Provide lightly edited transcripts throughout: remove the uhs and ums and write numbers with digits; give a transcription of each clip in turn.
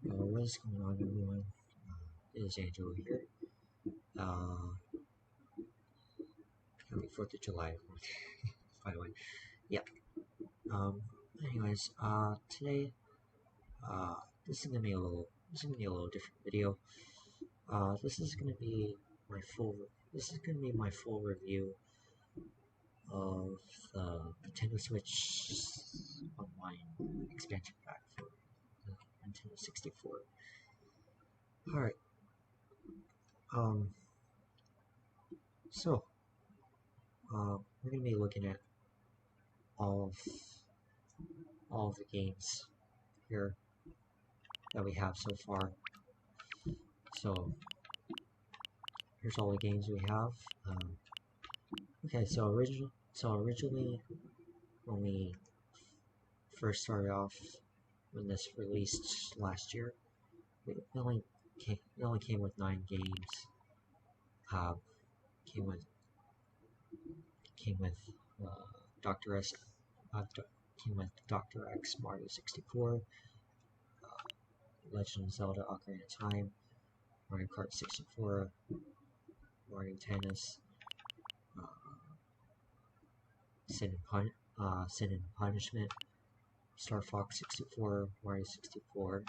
What's going on, everyone? It is Angelo here. Happy 4th of July, everyone. By the way. Yep. Anyways, today, this is gonna be a little different video. This is gonna be my full review of the Nintendo Switch Online expansion pack for the Nintendo 64. Alright. So, we're gonna be looking at all of the games here that we have so far. So here's all the games we have. Okay, so originally when we first started off, when this released last year, it only came with 9 games. Came with Dr. S. Came with Dr. X Mario 64, Legend of Zelda Ocarina of Time, Mario Kart 64, Mario Tennis, Sin and Punishment, Star Fox 64, Mario 64,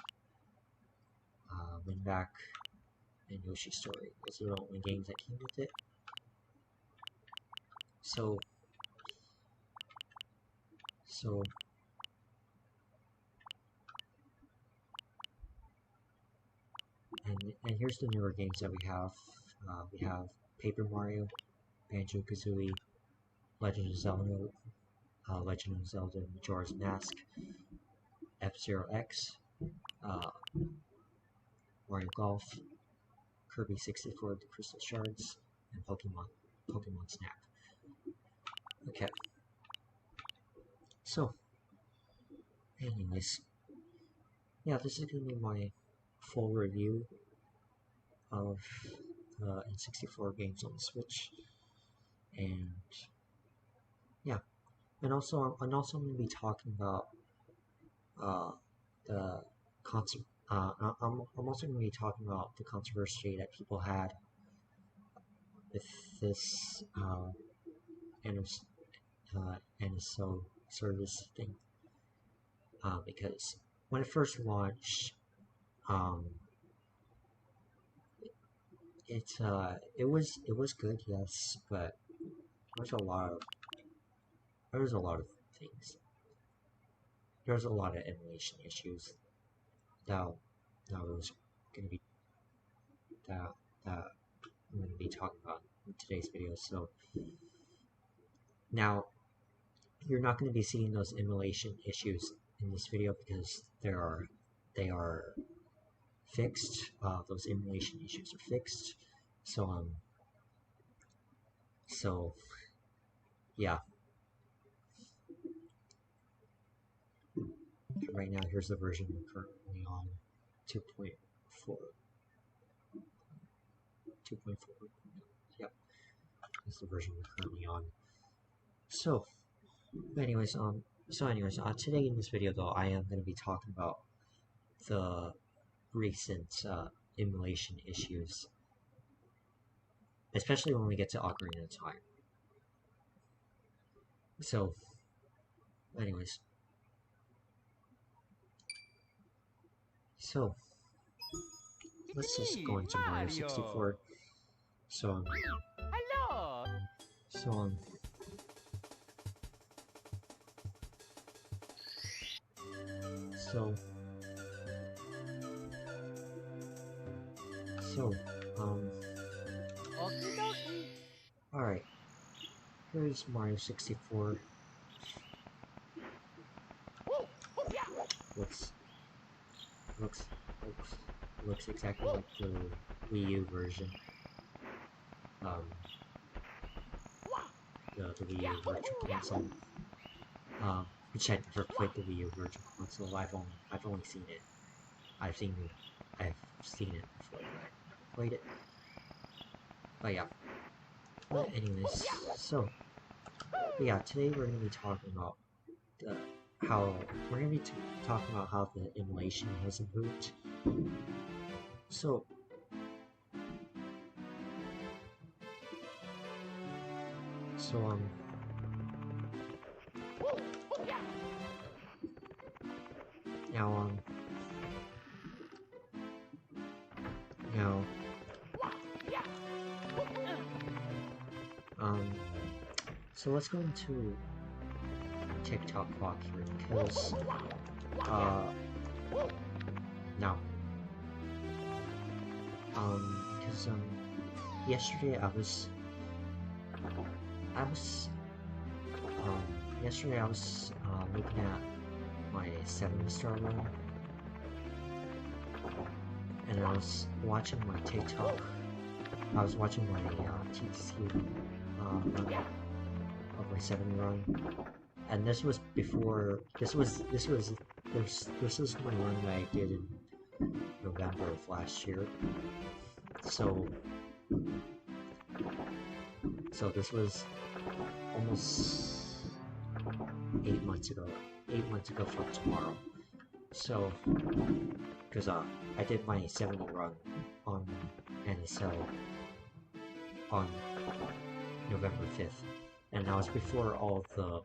Win Back, and Yoshi's Story. Those are the only games that came with it. So and here's the newer games that we have. We have Paper Mario, Banjo-Kazooie, Legend of Zelda Majora's Mask, F-Zero X, Mario Golf, Kirby 64 The Crystal Shards, and Pokemon Snap. Okay. So, anyways, yeah, this is going to be my full review of N64 games on the Switch, and yeah, and also I'm going to be talking about the concert. I'm also going to be talking about the controversy that people had with this NSO service thing, because when it first launched, it was good, yes, but there's a lot of things. There's a lot of emulation issues that was gonna be that I'm gonna be talking about in today's video. So now you're not going to be seeing those emulation issues in this video because they are fixed. Those emulation issues are fixed. So yeah. Right now, here's the version we're currently on, 2.4. 2.4. Yep, that's the version we're currently on. So, anyways, today in this video though, I am going to be talking about the recent emulation issues, especially when we get to Ocarina of Time. So, anyways, let's just go into Mario 64. So, alright, here's Mario 64. Looks exactly like the Wii U version. The Wii U Virtual Console. Which I never played the Wii U Virtual Console. I've only seen it. I've seen it before, but I played it. But yeah. But anyways, yeah, today we're gonna be talking about how the emulation has improved So, so now now so let's go into TikTok clock here because no because yesterday yesterday I was looking at my 7-star run, and I was watching my TikTok. I was watching my TTC run of my 7 run, and this was before. This was my run that I did in November of last year. So this was almost 8 months ago. 8 months ago from tomorrow. So, because I did my 70 run on NSL on November 5th, and that was before all the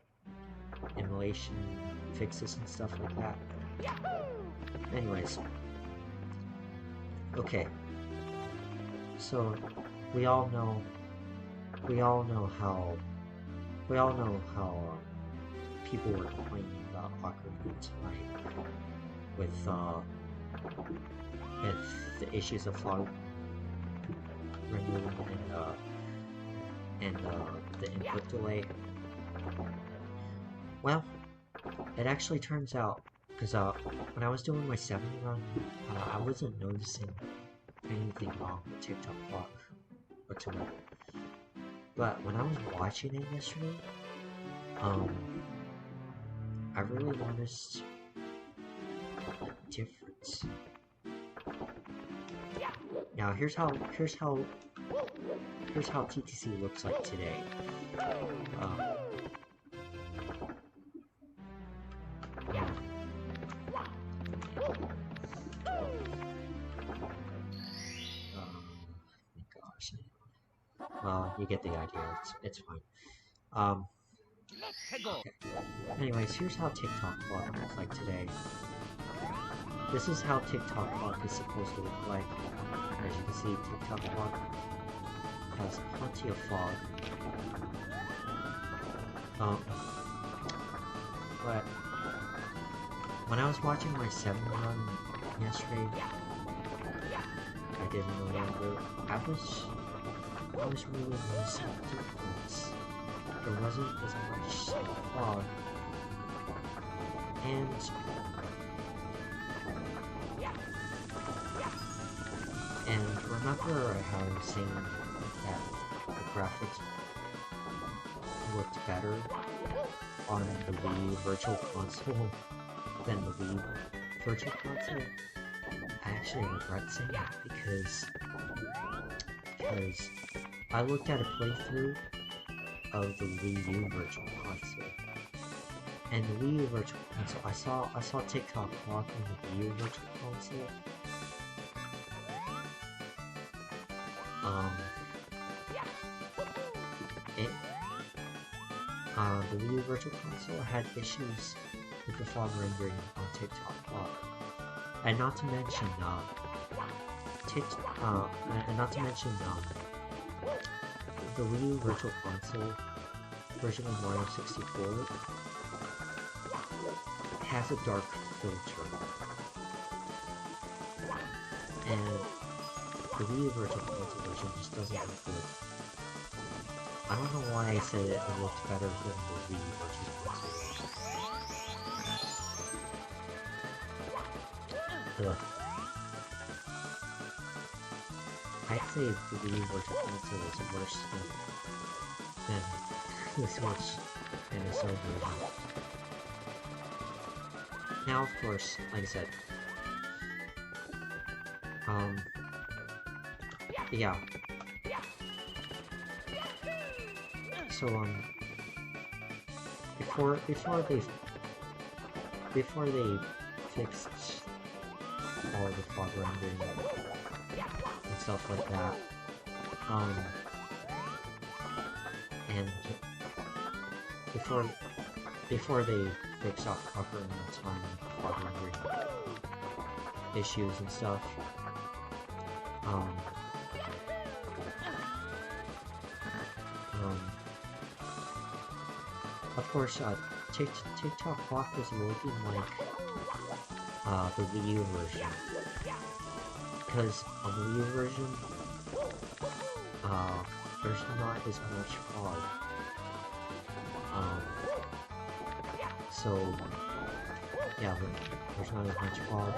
emulation fixes and stuff like that. Anyways, okay. So we all know how people were complaining about Ocarina of Time with the issues of fog rendering and the input delay. Well, it actually turns out, because when I was doing my 70 run, I wasn't noticing anything wrong with TikTok clock whatsoever. But when I was watching it yesterday, I really noticed a difference. Now here's how TTC looks like today. Gosh. You get the idea. It's fine. Okay. Anyways, here's how TikTok clock looks like today. This is how TikTok clock is supposed to look like. As you can see, TikTok clock has plenty of fog. But when I was watching my 7 run yesterday, I did in November, I was really noticing a difference. There wasn't as much fog, and remember how I was saying that the graphics looked better on the Wii Virtual Console than the Wii Virtual Console? I actually regret saying that because I looked at a playthrough of the Wii U Virtual Console, and the Wii U Virtual Console, I saw TikTok clock in the Wii U Virtual Console. The Wii U Virtual Console had issues with the fog rendering on TikTok clock, and not to mention the Wii U Virtual Console version of Mario 64 has a dark filter, and the Wii U Virtual Console version just doesn't look good. I don't know why I said it looked better than the Wii U Virtual Console version. Ugh. I'd say the Wii U Virtual Console is worse than the Switch and the Switch version. Now, of course, like I said, yeah. So, before they fixed all with fog rendering and stuff like that. And before they fix up Ocarina of Time fog rendering issues and stuff, of course, TikTok Clock was looking like the Wii U version, because on the Wii U version, there's not as much fog. So yeah, there's not as much fog.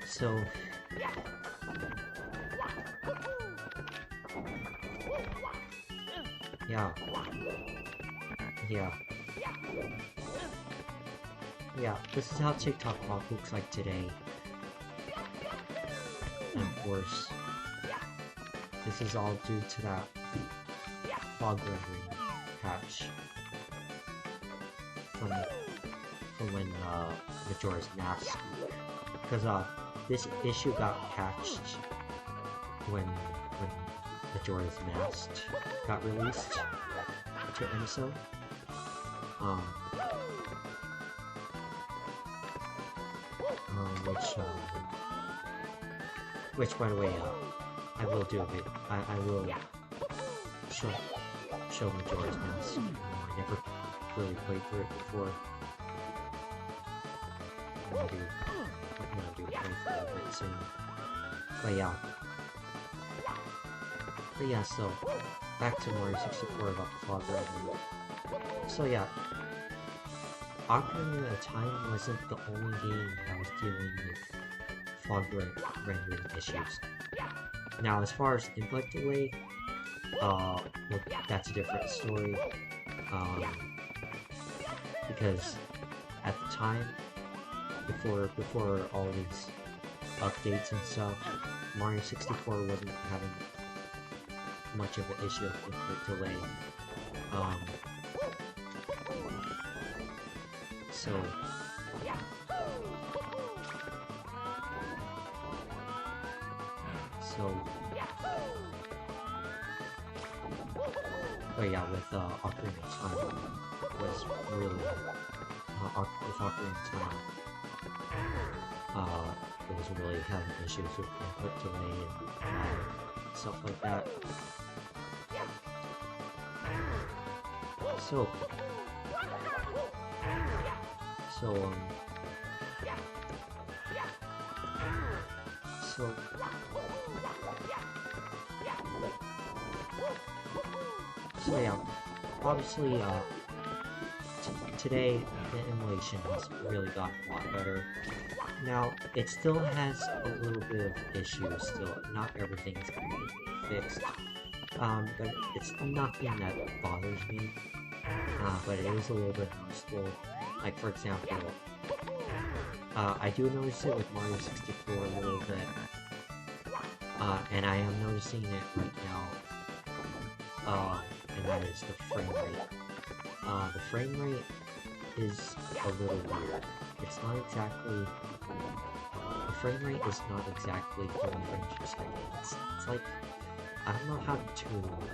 So yeah, this is how TikTok Clock looks like today. And of course, this is all due to that fog rendering patch from when Majora's Mask, because this issue got patched when Majora's Mask got released to EMSO. Which by the way, I will do a bit. I will show Majora's Mask. I never really played through it before. I'm gonna do a playthrough of it soon. But yeah, so back to Mario 64 about the fog rendering. So yeah, Ocarina of Time wasn't the only game that was dealing with fog rendering issues. Now, as far as input delay, well, that's a different story. Because at the time, before all these updates and stuff, Mario 64 wasn't having much of an issue with input delay. But yeah, with Ocarina of Time, was really with Ocarina of Time, it was really having issues with input delay and stuff like that. So yeah, obviously, today the emulation has really gotten a lot better. Now, it still has a little bit of issues still. Not everything's completely fixed. But it's nothing that bothers me. But it is a little bit noticeable. Like, for example, I do notice it with Mario 64 a little bit. And I am noticing it right now. And that is the frame rate. The frame rate is a little weird. It's not exactly... The frame rate is not exactly 30 frames per second. It's like... I don't know how to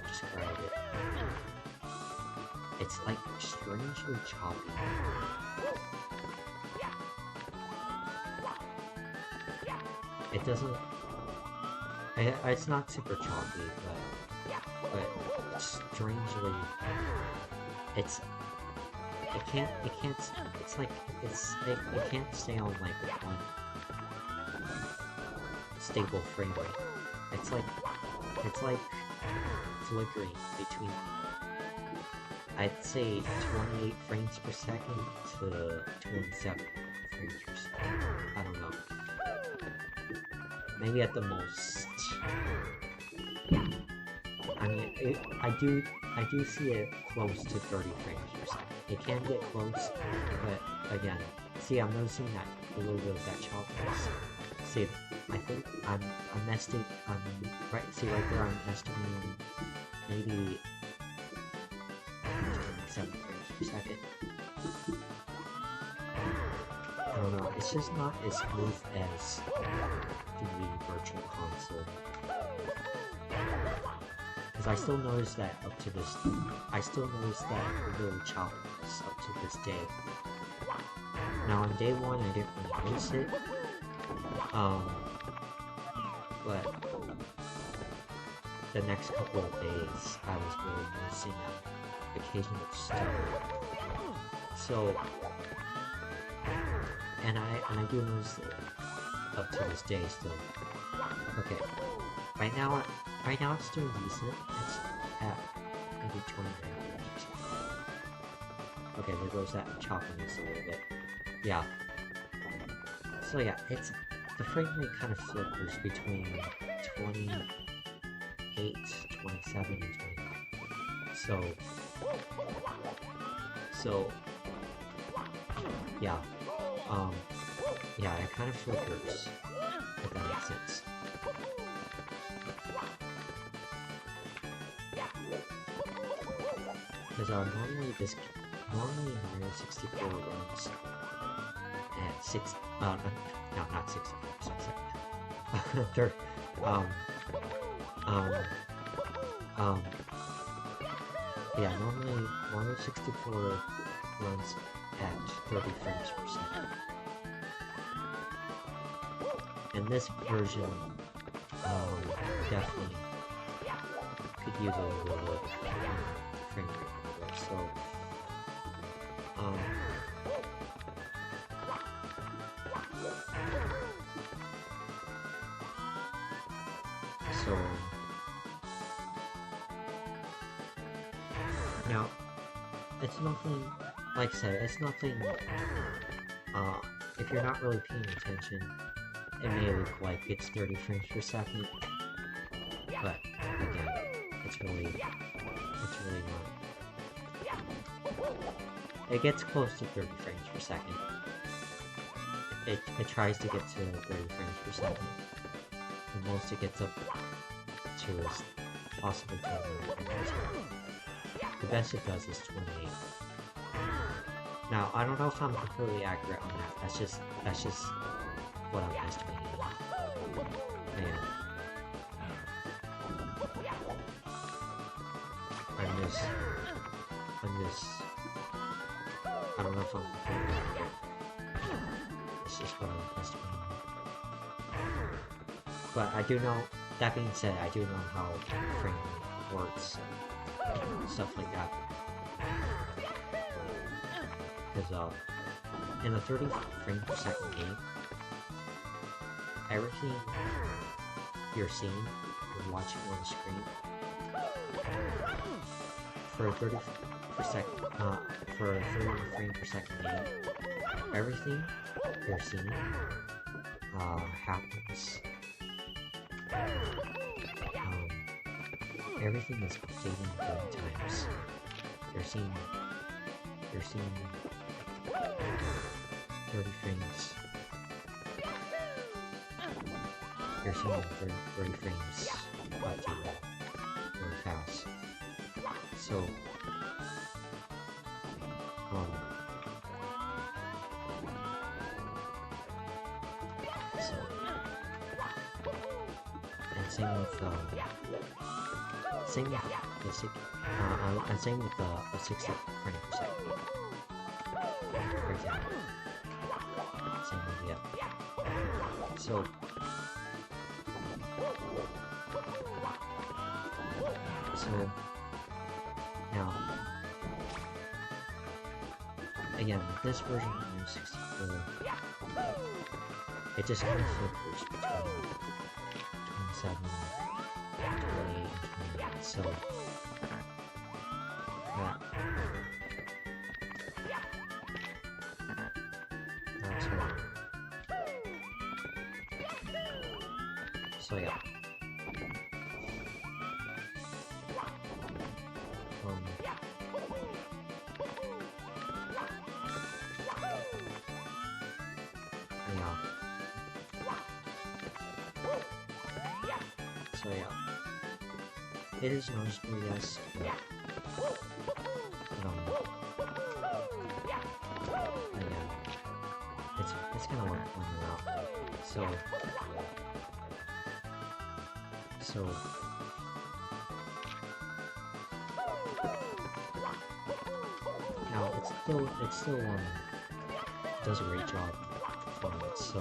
describe it. It's like strangely choppy. It doesn't... It's not super choppy, but strangely, it can't stay on like one stable frame rate. It's like flickering between, I'd say 28 frames per second to 27 frames per second. I don't know. Maybe at the most. I mean, I do see it close to 30 frames per second. It can get close, but again, see, I'm noticing that a little bit of that choppiness. See, I think I'm estimating, right, see right there, I'm estimating maybe 7 frames per second. I don't know, it's just not as smooth as the Virtual Console. Because I still notice that up to this, I still notice that little choppiness up to this day. Now on day 1 I didn't really notice it, but the next couple of days I was really noticing that occasional stutter. So, and I do notice it up to this day still. Okay, right now it's still decent. It's at maybe 20 frames. Okay, there goes that choppiness a little bit. Yeah. So yeah, it's the frame rate kind of flickers between 28, 27, and 29. So yeah. Yeah, it kind of flickers, if that makes sense. Because normally Mario 64 runs at 6, no, not 6, third, yeah, normally Mario 64 runs at 30 frames per second. And this version, definitely could use a little bit of frame rate, so, now, it's nothing, like I said, it's nothing, if you're not really paying attention, it may look like it's 30 frames per second, but again, it's really not. It gets close to 30 frames per second. It tries to get to 30 frames per second. The most it gets up to is possibly 29 frames per second. The best it does is 28. Now, I don't know if I'm completely accurate on that. That's just what I'm estimating. Man. I don't know if I'm completely accurate. It's just what I'm estimating. But I do know, that being said, I do know how frame rate works, stuff like that. Because, in a 30 frame per second game, everything you're seeing, you're watching on the screen, for a 30 frame per second game, everything you're seeing, happens, everything is updating during times. You're seeing 30 frames. You're seeing 30 frames really fast. So, and same with the 60 frame per second. For example, same idea. So now, again, with this version of Mario 64, it just kind of flickers between 27, 28, and 29. So that's what. So yeah. So yeah, it is noticeable, yes, but again, it's kind of like pointing out. So now it still does a great job from it. So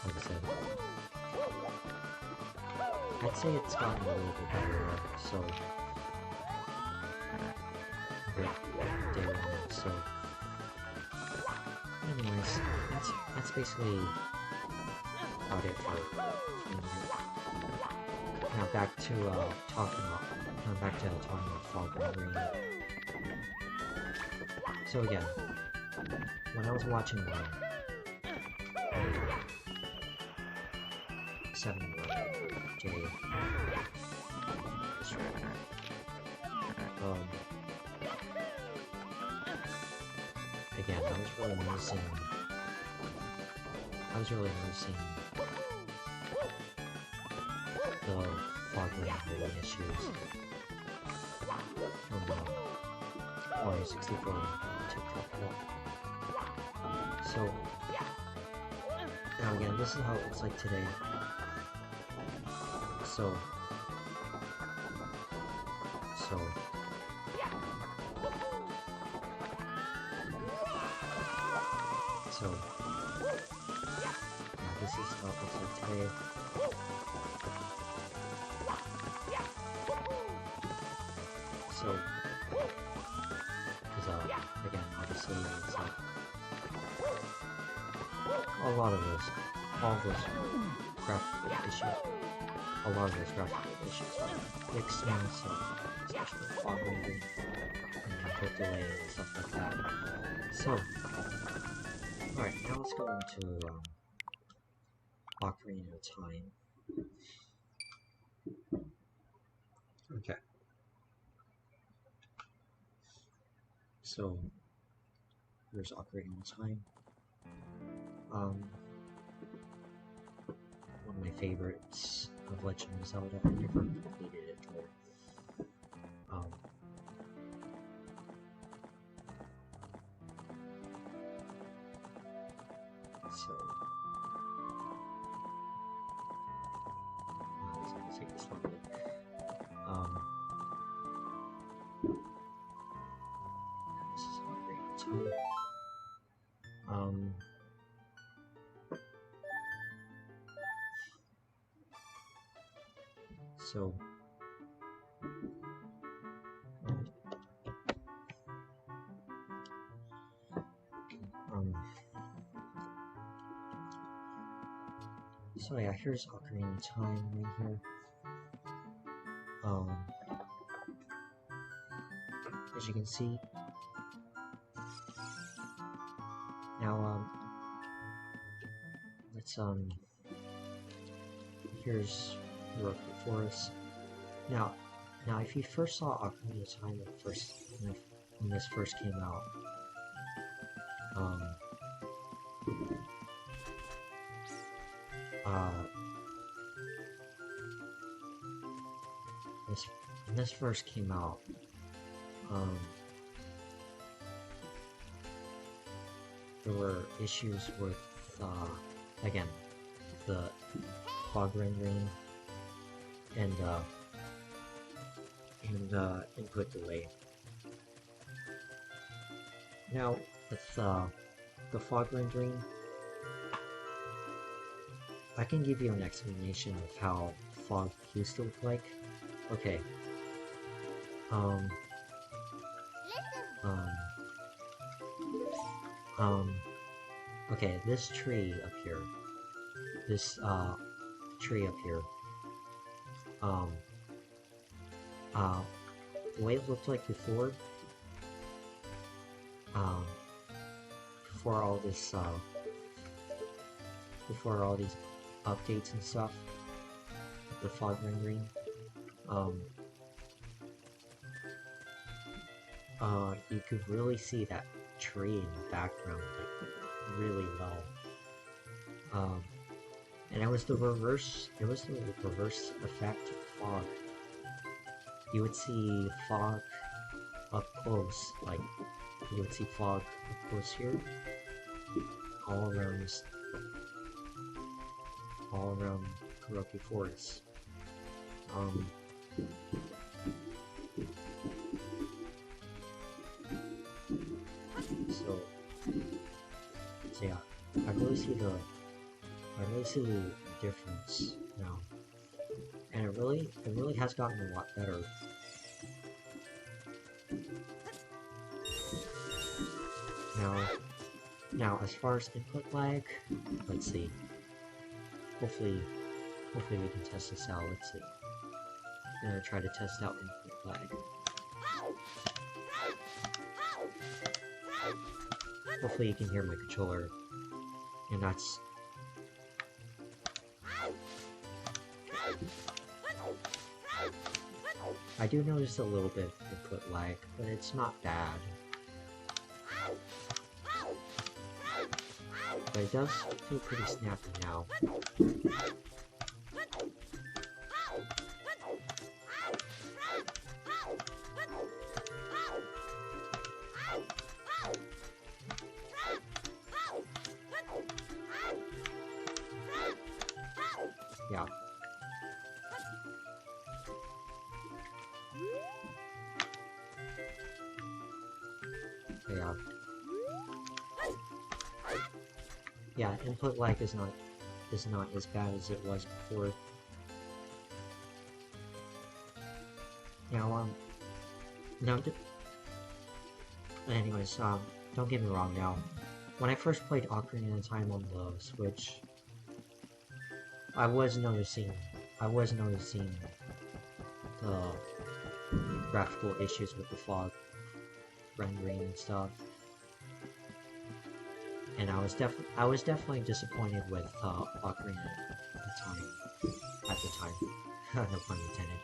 like I said, I'd say it's gotten a little bit better. So great day one. So anyways, that's basically about it for me. Now back to talking about fog rendering. So again, when I was watching the 7-J again, I was really noticing the fog rendering issues from Mario 64 TikTok. So now again, this is how it looks like today. So now this is how it looks like today. So, because again, obviously, it's like all of those graphical issues are fixed now, so especially fog rendering and input delay and stuff like that. So, alright, now let's go into Ocarina of Time. Okay. So, here's Ocarina of Time. One of my favorites of Legend of Zelda. I never completed it though. So let's take this one. This is Ocarina of Time. So so yeah, here's Ocarina of Time right here. As you can see, now let's here's the forest. Now if you first saw Ocarina of Time when this first came out, when this first came out, there were issues with again the fog rendering and input delay. Now with the fog rendering, I can give you an explanation of how fog used to look like. Okay. Okay, this tree up here, the way it looked like before, before all these updates and stuff, the fog rendering, you could really see that tree in the background, like, really well. And it was the reverse effect of fog. You would see fog up close, like you would see fog up close here, all around Kuroki Forest. So yeah, I really see the difference now, and it really has gotten a lot better. Now as far as input lag, let's see. Hopefully we can test this out. Let's see. I'm gonna try to test out input lag. Hopefully you can hear my controller, and that's... I do notice a little bit of input lag, but it's not bad. But it does feel pretty snappy now. Yeah. Yeah. Yeah, input lag is not as bad as it was before. Now, anyways, don't get me wrong now. When I first played Ocarina of Time on the Switch, I was noticing the graphical issues with the fog rendering and stuff. And I was definitely disappointed with Ocarina of Time at the time. No pun intended.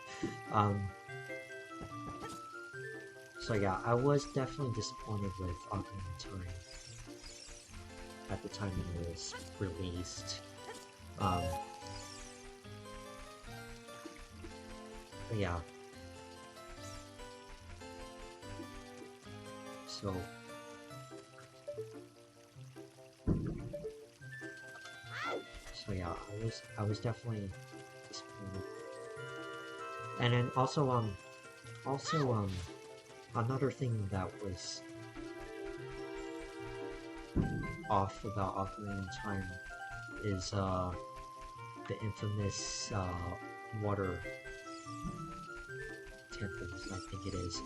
So yeah, I was definitely disappointed with Ocarina of Time at the time it was released. But yeah. So yeah, I was definitely disappointed. And then also another thing that was off about Ocarina of Time is the infamous water temples, I think it is.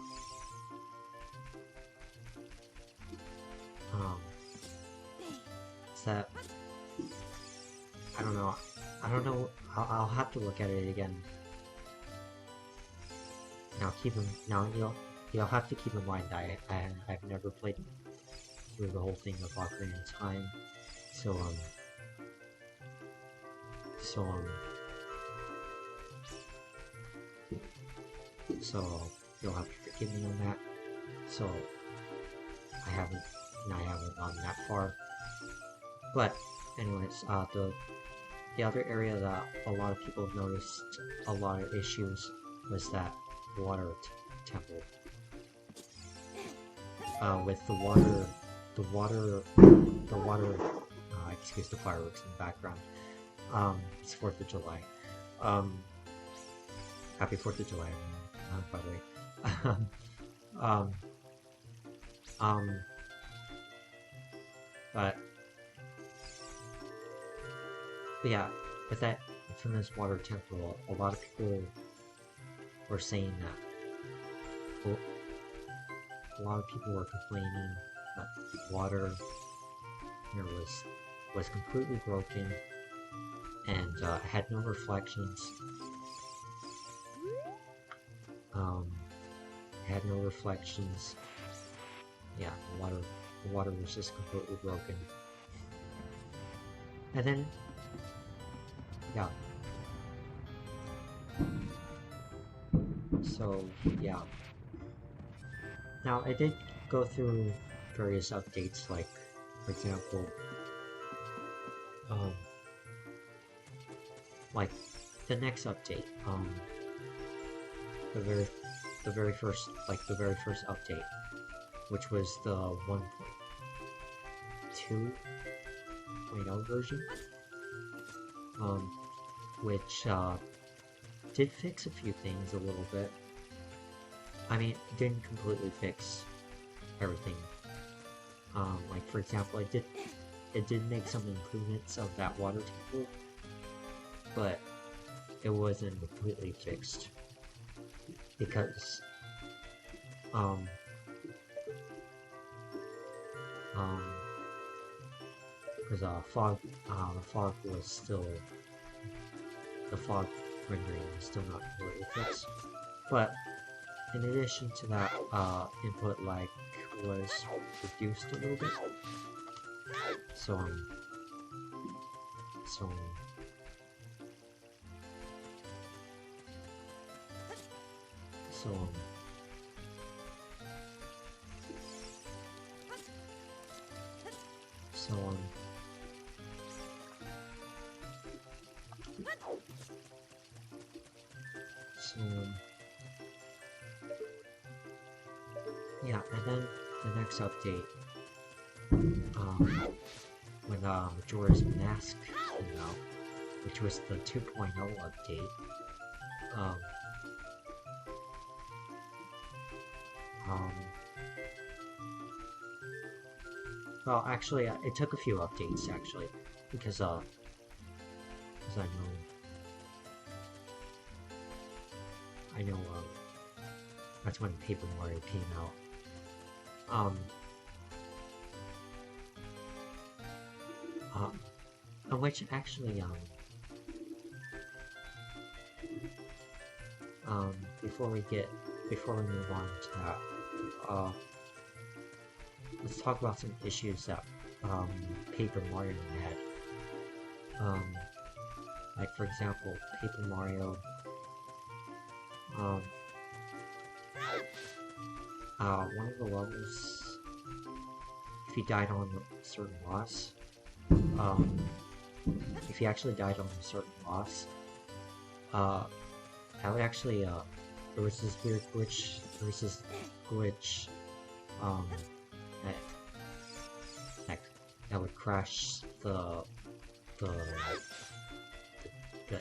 It's that I don't know. I'll have to look at it again. Now you'll have to keep in mind I've never played through the whole thing of Ocarina of Time, so you'll have to forgive me on that. So I haven't gone that far. But anyways, the other area that a lot of people have noticed a lot of issues was that water temple. With the water, excuse the fireworks in the background. It's 4th of July. Happy 4th of July, by the way. But yeah, with that infamous water temple, a lot of people were saying that. A lot of people were complaining that the water here was completely broken and had no reflections. Had no reflections. Yeah, the water was just completely broken. And then, yeah. So, yeah. Now, I did go through various updates, like, for example, like the next update, the very first update, which was the 1.2.0 version, which did fix a few things a little bit. I mean, it didn't completely fix everything. Like for example, it did make some improvements of that water table, but it wasn't completely fixed because the fog rendering was still not completely fixed. But in addition to that, input lag was reduced a little bit. So so yeah, and then the next update, when Majora's Mask came out, which was the 2.0 update, well, actually, it took a few updates, actually, because I know, that's when Paper Mario came out. Which actually, before we move on to that, let's talk about some issues that, Paper Mario had. Like for example, Paper Mario, one of the levels, if you died on a certain boss, if you actually died on a certain boss, that would actually, there was this weird glitch, that would crash the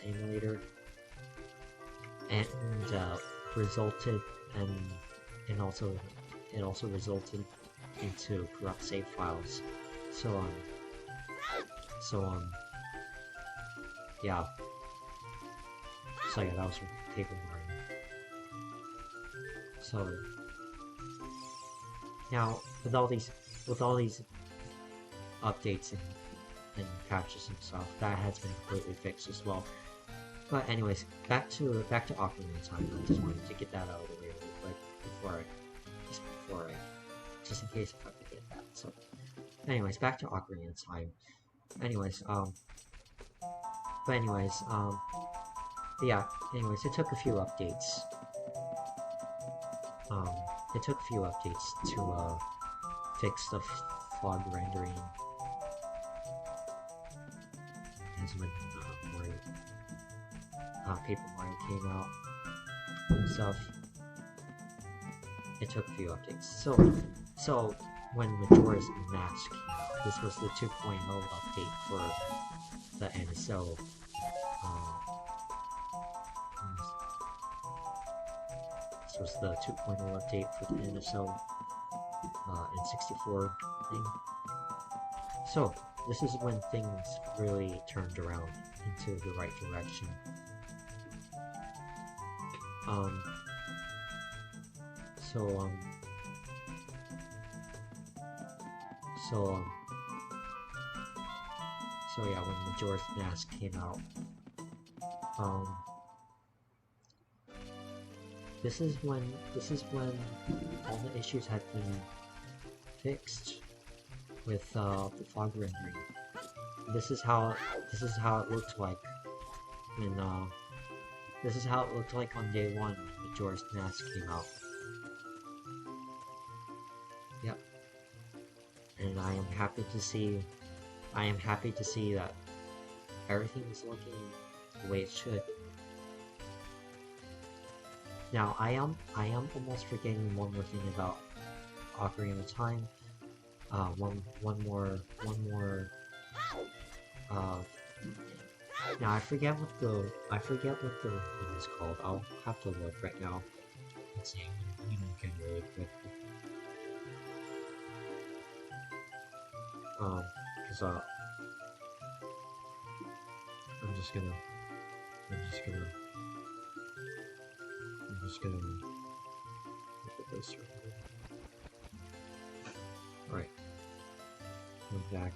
emulator, and resulted, and it also resulted into corrupt save files. Yeah, that was from Paper Mario. So now with all these updates and patches and stuff, that has been completely fixed as well. But anyways, back to Ocarina of Time. I just wanted to get that out of the way really quick just in case if I forget that. So anyways, back to Ocarina of Time. Anyways, it took a few updates. To fix the fog rendering. As when Paper Mario came out and stuff. It took a few updates. So when Majora's Mask came out, this was the 2.0 update for the NSO. This was the 2.0 update for the NSO N64 thing. So this is when things really turned around into the right direction. So yeah, when Majora's Mask came out, this is when all the issues had been fixed with the fog rendering. This is how it looked like when this is how it looked like on day one when Majora's Mask came out. Yep. And I am happy to see that everything is looking the way it should. Now, I am almost forgetting one more thing about Ocarina of Time. One more. Now I forget what the thing is called. I'll have to look right now. Let's see. I'm gonna look at it really quick. Cause I'm just gonna look at this right here. Alright. Going back.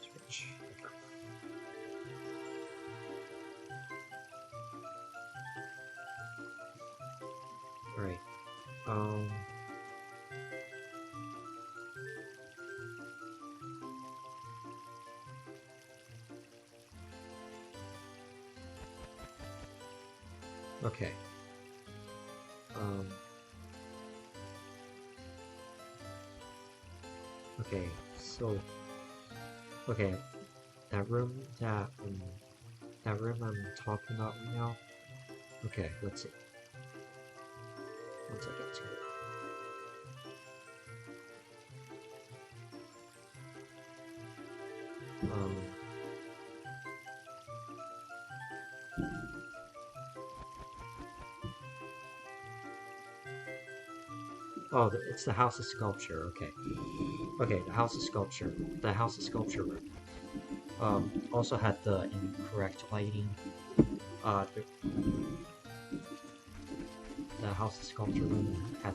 Switch. Alright. Okay. Okay, so okay, that room I'm talking about right now. Okay, let's see. Once I get to it. Oh, it's the House of Sculpture. Okay. Okay, the House of Sculpture. The House of Sculpture room. Also had the incorrect lighting. The House of Sculpture room had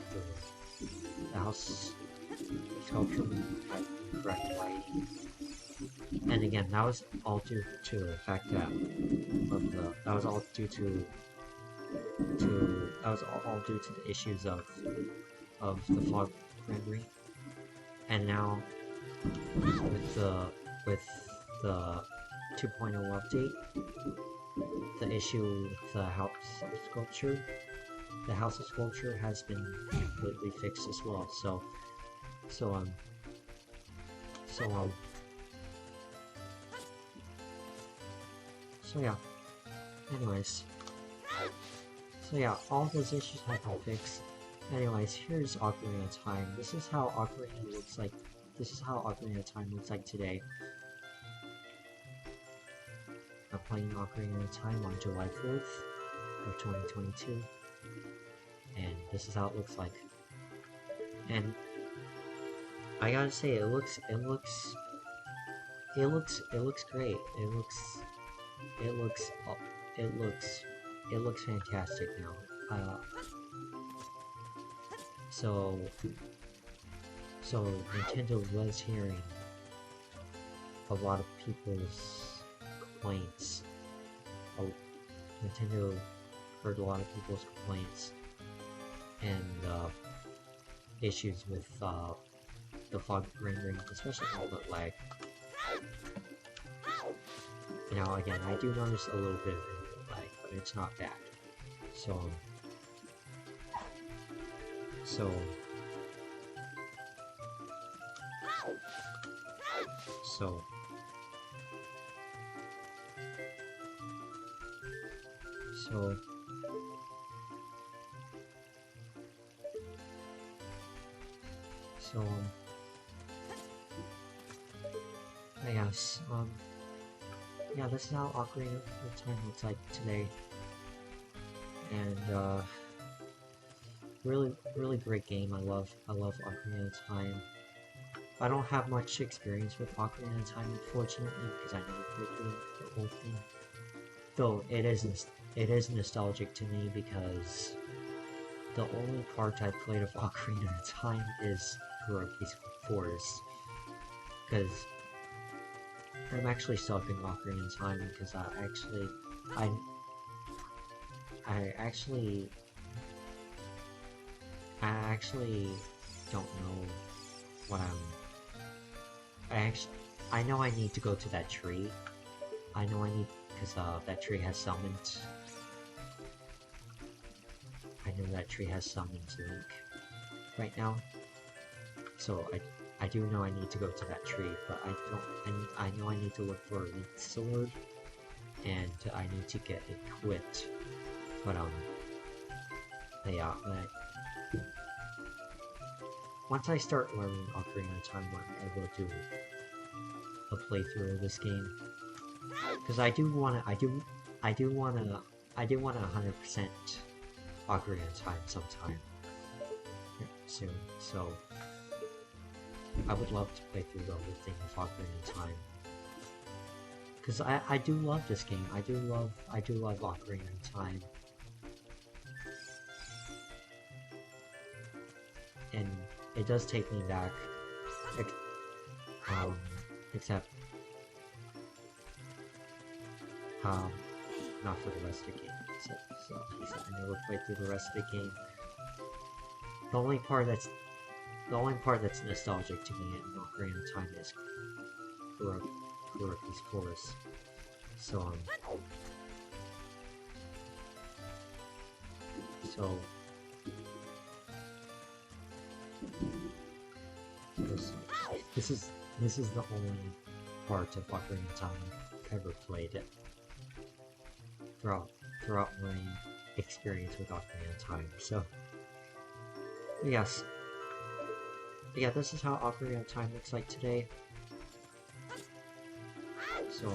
the House of Sculpture room had incorrect lighting. And again, that was all due to the fact that that was all due to the issues of the fog rendering. And now with the 2.0 update, the issue with the House of Sculpture has been completely fixed as well. So yeah. Anyways. So yeah, all those issues have been fixed. Anyways, here's Ocarina of Time. This is how Ocarina looks like. This is how Ocarina of Time looks like today. I'm playing Ocarina of Time on July 4th of 2022. And this is how it looks like. And I gotta say, it looks great. It looks fantastic now. So Nintendo was hearing a lot of people's complaints. Nintendo heard a lot of people's complaints and issues with the fog rendering, especially all the lag. Now again, I do notice a little bit of lag, but it's not bad. So yes, yeah, this is how Ocarina of Time looks like today, and really great game. I love Ocarina of Time. I don't have much experience with Ocarina of Time, unfortunately, because I never played the whole thing. Though it is nostalgic to me because the only part I played of Ocarina of Time is Hiroki's Forest. Because I'm actually stuck in Ocarina of Time because I actually don't know what I know I need to go to that tree. I know I need, because that tree has summoned. I know that tree has summoned Link right now. So I do know I need to go to that tree, but I know I need to look for a Link's sword, and I need to get equipped. But yeah, once I start learning Ocarina of Time, I will do a playthrough of this game, because I do wanna 100% Ocarina of Time sometime soon. So I would love to play through the whole thing of Ocarina of Time, because I do love this game. I do love Ocarina of Time, and it does take me back. Except not for the rest of the game. So I never played through the rest of the game. The only part that's nostalgic to me in Ocarina of Time is Kuroki's chorus. So this is the only part of Ocarina of Time I've ever played throughout my experience with Ocarina of Time. So yes. Yeah, this is how Ocarina of Time looks like today. So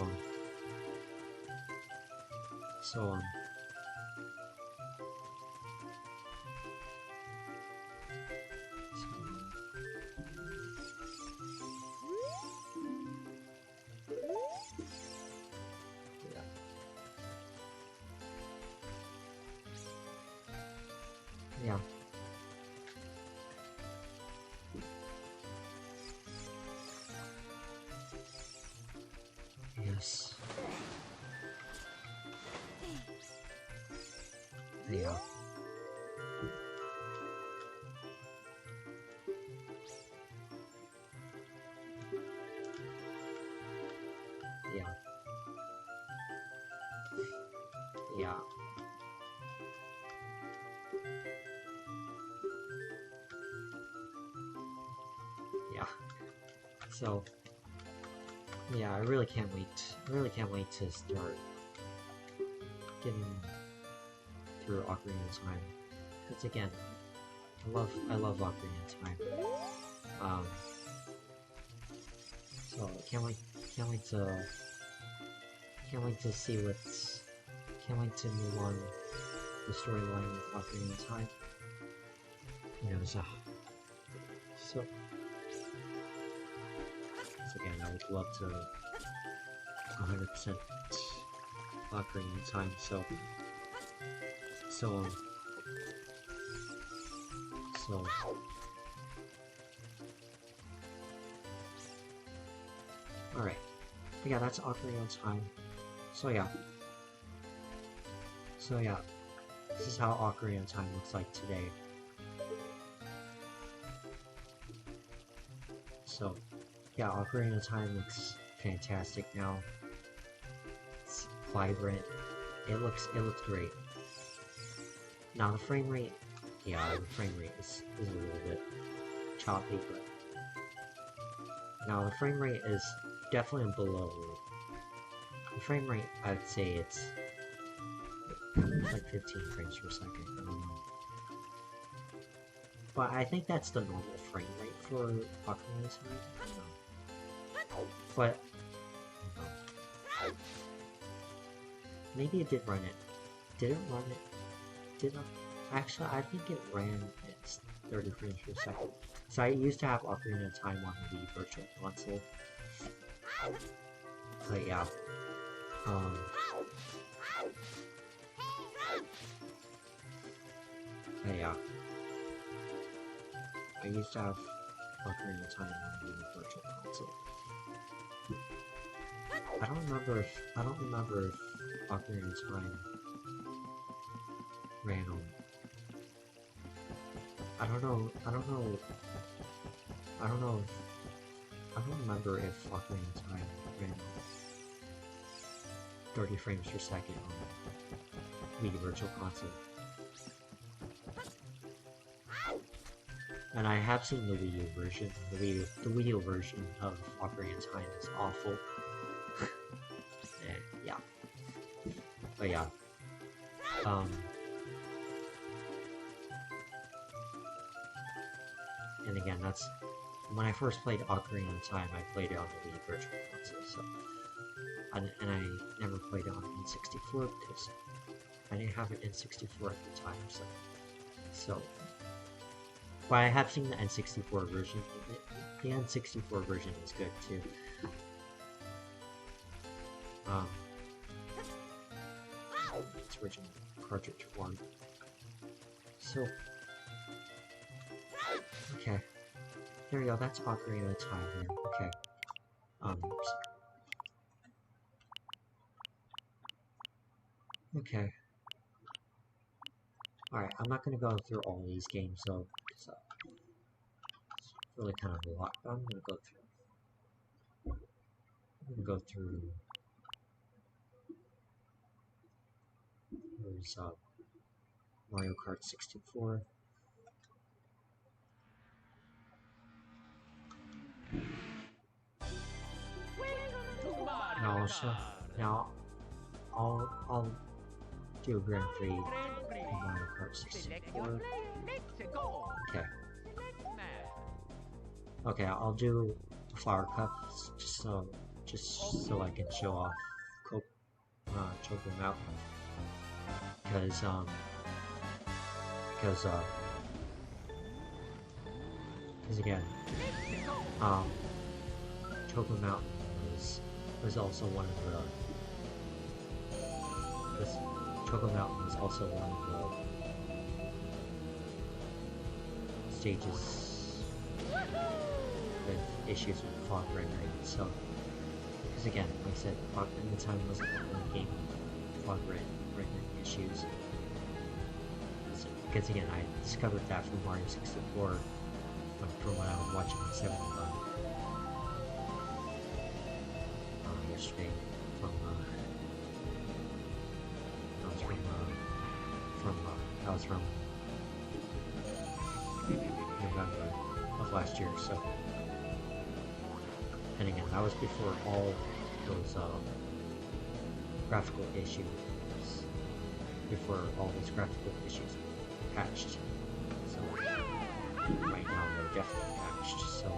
yeah. Yes. Yeah. Yeah. Yeah. Yeah. So yeah, I really can't wait. I really can't wait to start getting through Ocarina of Time. Because again, I love Ocarina of Time. So can't wait to see can't wait to move on the storyline with Ocarina of Time. You know, so again, I would love to 100% Ocarina of Time. So alright. Yeah, that's Ocarina of Time. So yeah, this is how Ocarina of Time looks like today. So yeah, Ocarina of Time looks fantastic now. It's vibrant. It looks great. Now the frame rate, yeah, the frame rate is a little bit choppy, but now the frame rate is definitely below. The frame rate, I'd say it's like 15 frames per second. I don't know. But I think that's the normal frame rate for Ocarina of Time. I don't know. But maybe it did run it. Did it run it? Did I? Actually, I think it ran at 30 frames per second. So I used to have Ocarina of Time on the Virtual Console. But yeah. But yeah. I used to have Ocarina of Time on the Virtual Console. I don't remember if Ocarina of Time ran on. I don't know I don't know. I don't remember if Ocarina of Time ran 30 frames per second on Wii Virtual Console. And I have seen the Wii U version. The Wii U version of Ocarina of Time is awful. And yeah. But yeah. And again, that's when I first played Ocarina of Time. I played it on the Wii Virtual Console, so and I never played it on N64 because I didn't have an N64 at the time. So, but I have seen the N64 version. The N64 version is good too. It's original cartridge form. So. Okay. There we go, that's Ocarina of Time here. Okay. Okay. Alright, I'm not gonna go through all these games though, because it's really kind of a lot, but I'm gonna go through there's Mario Kart 64. Now I'll do a Grand Prix in Mario Kart 64. Okay. Okay, I'll do the Flower Cups just so I can show off Choco Mountain. Because again, Choco Mountain was also one of the Choco Mountain was also one of the stages with issues with fog rendering. So, because again, like I said, Ocarina of Time wasn't the only game with fog rendering issues. Because again, I discovered that from Mario 64 from when I was watching the 7-Eleven yesterday from November of last year. So, and again, that was before all those graphical issues. Before all those graphical issues were patched. So right now they're definitely patched. So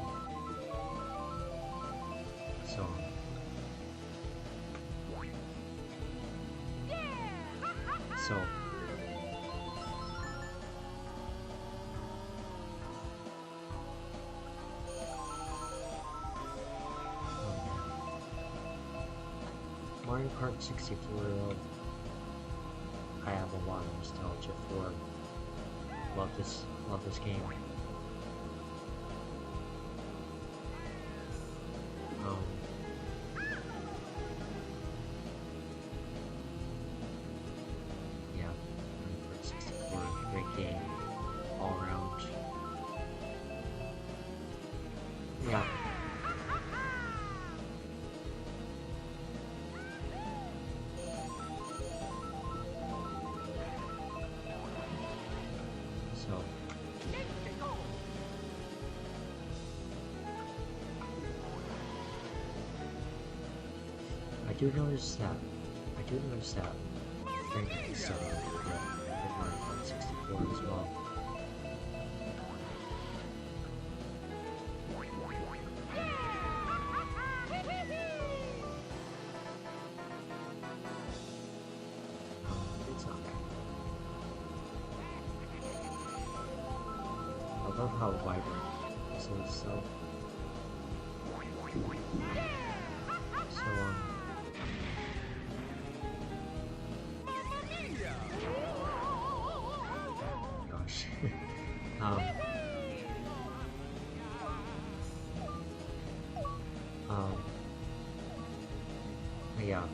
Mario Kart 64, I have a lot of nostalgia for. Love this game. Yeah, Mario Kart 64, great game, all around. Yeah. So, I do notice that frame rate is with Mario Kart 64 as well. It's not bad. I love how vibrant this is, so gosh. Yeah.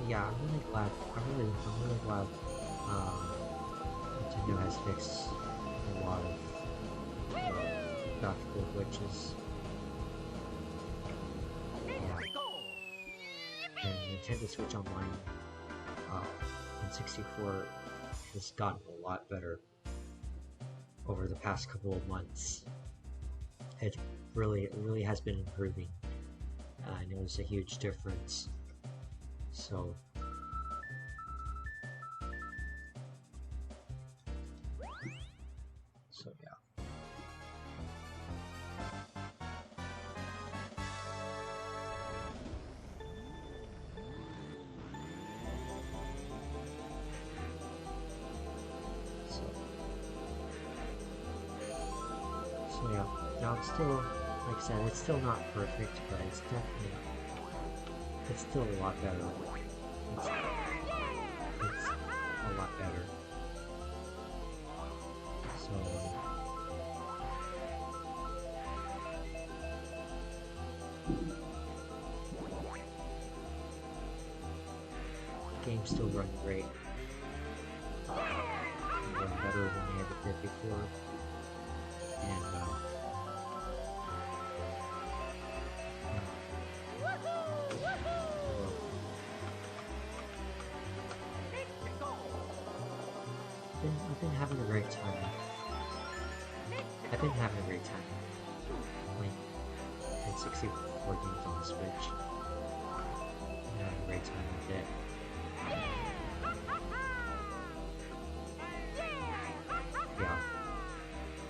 yeah, I'm really glad Nintendo has fixed a lot of graphical glitches. And Nintendo Switch Online in 64 has gotten a lot better over the past couple of months. It really has been improving. I noticed a huge difference. So yeah. So yeah. Now it's still, like I said, it's still not perfect, but it's definitely, it's still a lot better. It's a lot better. So game's still running great. Running better than they ever did before. And I've been having a great time. I've been having a great time playing N64 games on the Switch. I'm having a great time with it.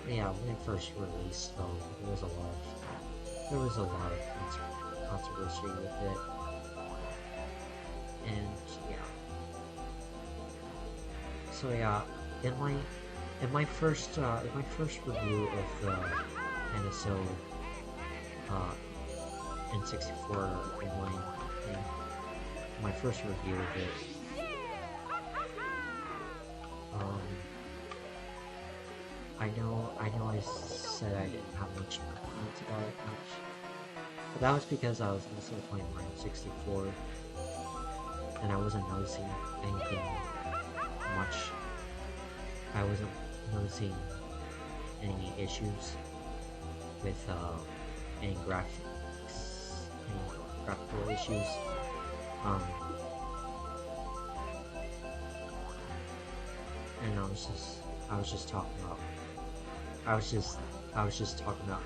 Yeah, when it first released, though, there was a lot of controversy with it, and yeah. So yeah, in my first review of the NSO N64 online thing, my first review of it, I know I said I didn't have much comments about it but that was because I was also playing Mario 64 and I wasn't noticing anything much. I wasn't noticing any issues with any graphical issues. And I was just talking about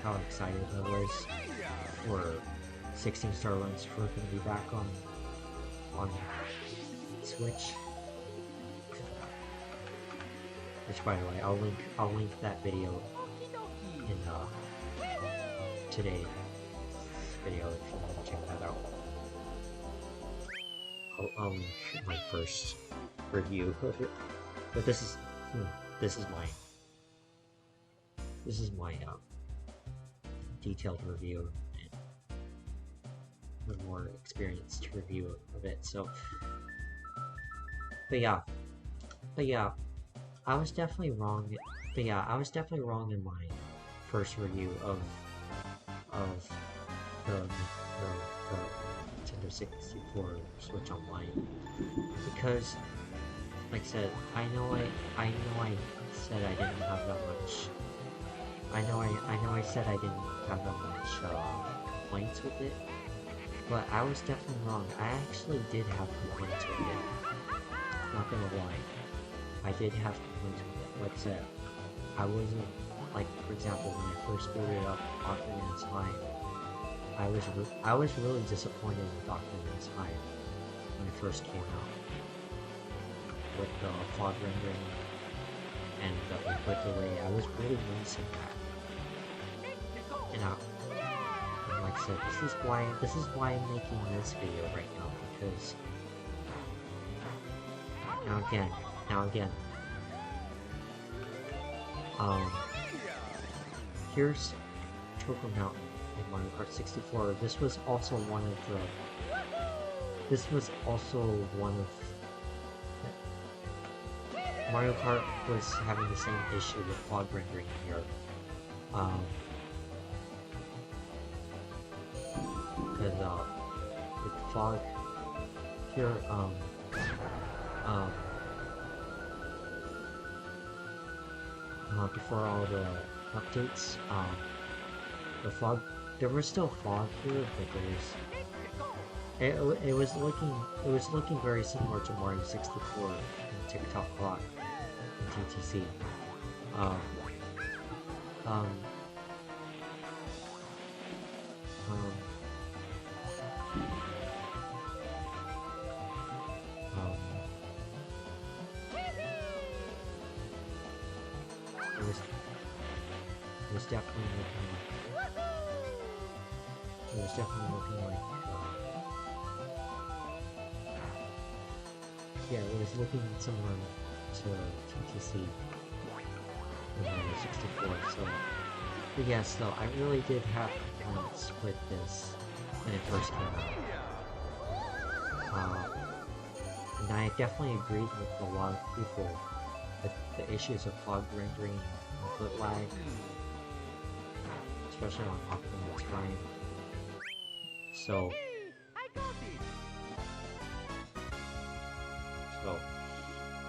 how excited I was for 16-star runs for going to be back on Switch. Which, by the way, I'll link that video in today's video if you want to check that out. I'll link my first review of it, but this is my detailed review and a more experienced review of it. So, but yeah, I was definitely wrong. But yeah, I was definitely wrong in my first review of the Nintendo 64 Switch Online, because, like I said, I know I said I didn't have that much. I know I said I didn't have that much complaints with it, but I was definitely wrong. I actually did have complaints with it. Not gonna lie, I did have complaints with it. Like I said, I wasn't, like, for example, when I first booted up Ocarina of Time, I was really disappointed with Ocarina of Time when it first came out, with the fog rendering and the input delay. I was really noticing that. And like I said, this is why I'm making this video right now, because now again, here's Choco Mountain in Mario Kart 64. This was also one of Mario Kart was having the same issue with fog rendering here. Because with fog, here, um, before all the updates, the fog, there was still fog here, but it was looking very similar to Mario 64 and TikTok Clock and TTC. Um, um, um, um, it was definitely looking like yeah, it was looking similar to TTC in Mario 64. So, but yes, though I really did have complaints with this when it first came out, and I definitely agreed with a lot of people with the issues of fog rendering and foot lag, especially on Ocarina of Time. So,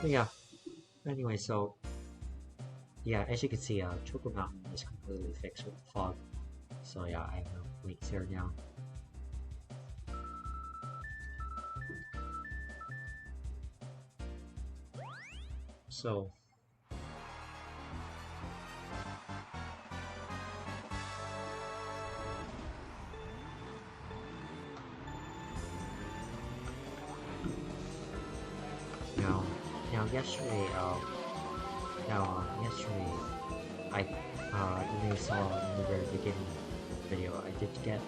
but yeah. Anyway, so yeah, as you can see, Choco Mountain is completely fixed with the fog. So yeah, I have no weights here now. So now yesterday, I you may saw in the very beginning of the video, I did get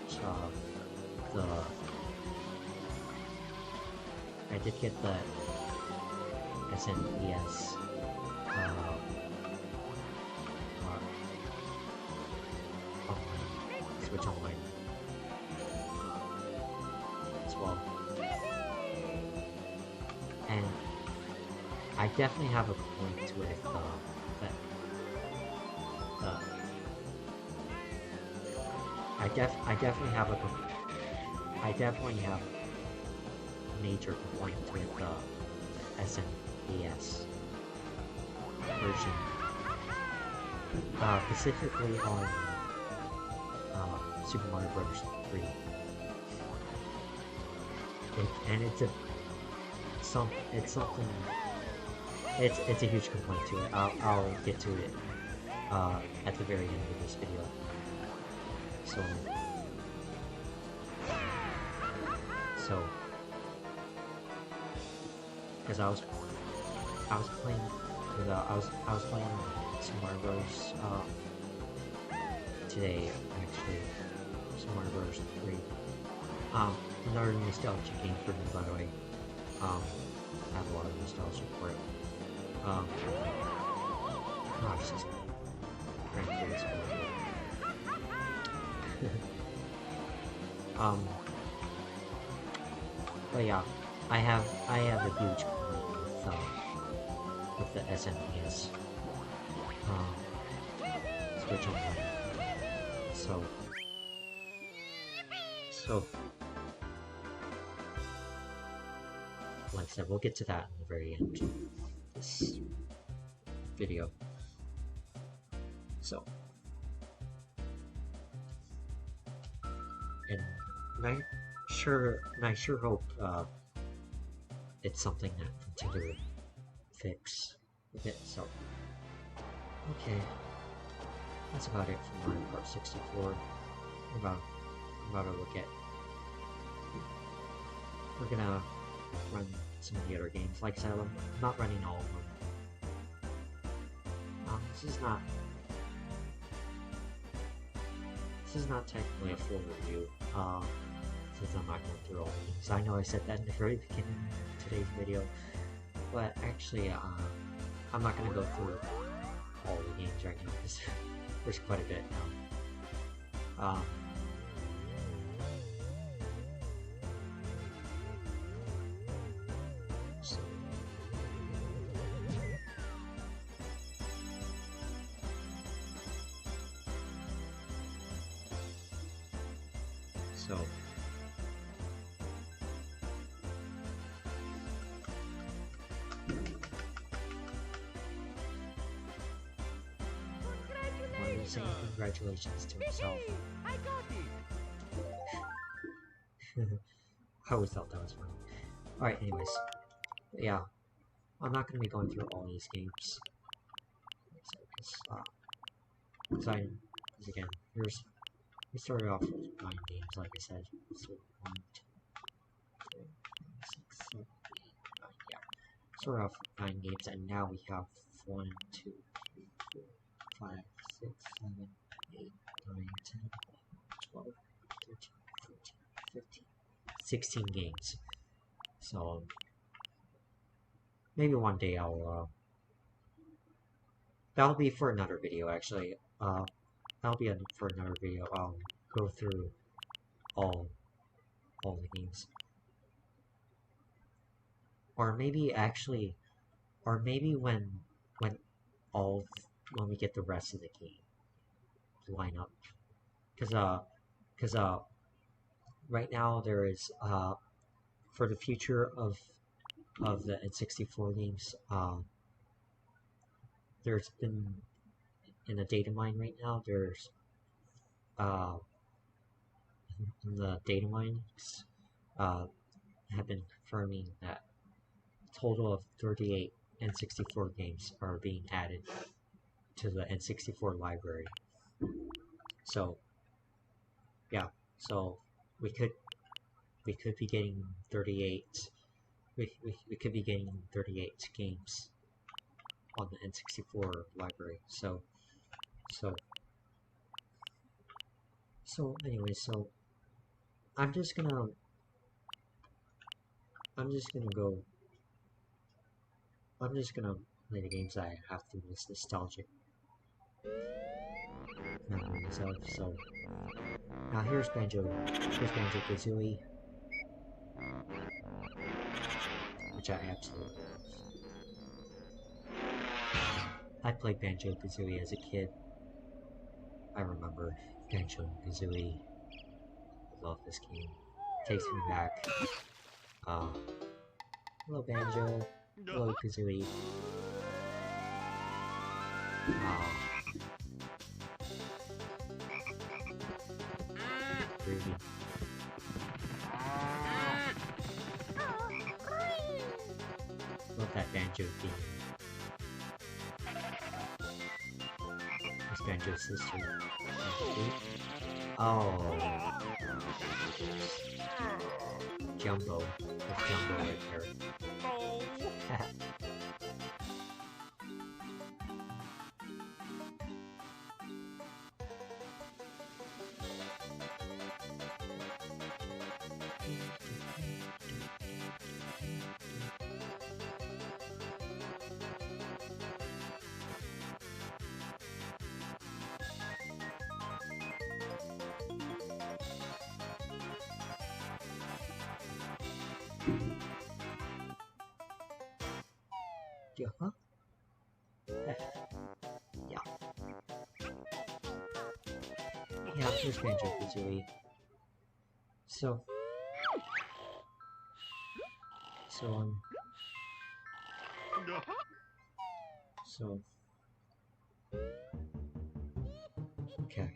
the SNES online, Switch Online as well, and I definitely have a point with that. I definitely have a major complaint with the SNES version, specifically on Super Mario Bros. 3. It's a huge complaint to it. I'll get to it at the very end of this video. So because I was playing with I was playing Super Mario Bros. Today, actually, Super Mario Bros. 3. Another nostalgia game for me, by the way. I have a lot of nostalgia for it. Gosh, this frankly is but yeah, I have a huge complaint with the SNES Switch Online. So like I said, we'll get to that in the very end of this video. So, and I sure hope it's something that Nintendo will fix with it. So, okay, that's about it for Mario Kart 64. I'm about to look at. We're gonna run some of the other games. Like I said, I'm not running all of them. This is not technically a full review, since I'm not going through all the games. I know I said that in the very beginning of today's video, but actually, I'm not going to go through all the games right now, because there's quite a bit now. him saying congratulations to himself. I got it. I always thought that was funny. Alright, anyways. Yeah. I'm not going to be going through all these games. Because again, we started off with 9 games, like I said. So 1, 2, 3, 4, 6, 7, 8, 9, yeah. Started off with 9 games, and now we have 1, 2, 3, 4, 5, 6, 7, 8, 9, 10, 12, 13, 14, 15, 16 games. So maybe one day that'll be for another video actually. That'll be for another video. I'll go through all the games. Or maybe actually, or maybe when we get the rest of the game line up. Cause right now there is for the future of the N64 games, there's been in the data mine right now. There's in the data mines have been confirming that a total of 38 N64 games are being added to the N64 library. So yeah, so we could be getting 38. We could be getting 38 games on the N64 library. So anyway, so I'm just gonna play the games that I have through this nostalgic memories of. So now here's Banjo-Kazooie, which I absolutely love. I played Banjo-Kazooie as a kid. I remember Banjo-Kazooie. I love this game. Takes me back. Hello Banjo. Hello Kazooie. Groovy. Love that Banjo theme. It's Banjo's sister. Oh. Jumbo. That's Jumbo right there. Huh? Yeah. Yeah, here's Banjo-Kazooie. So, okay.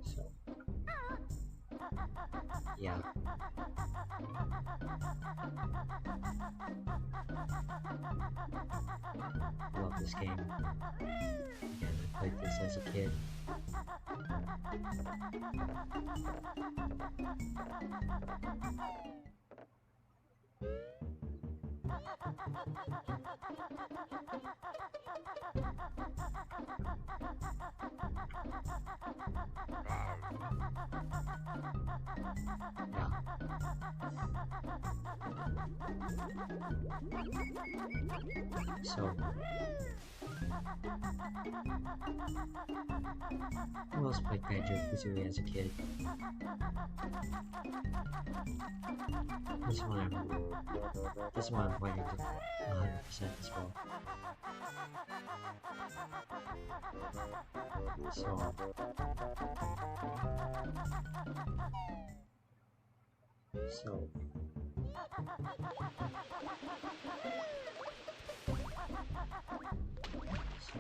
So, yeah. I love this game. Again, I played this as a kid. So, who else played Banjo-Kazooie as a kid? This one I'm playing 100% as well. I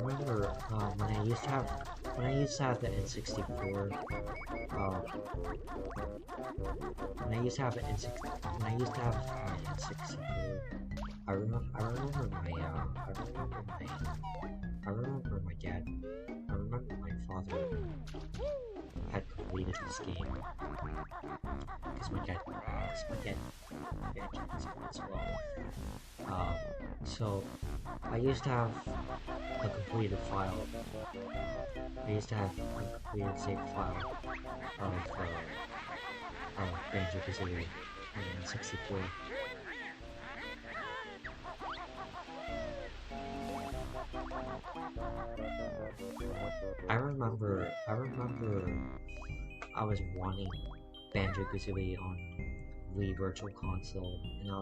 remember when I used to have the N64. When I used to have an N64, I remember my dad. I remember my father had completed this game because my dad as well. So I used to have a completed file. I used to have a completed saved file of Banjo-Kazooie in 64. I remember I was wanting Banjo-Kazooie on Wii Virtual Console, and I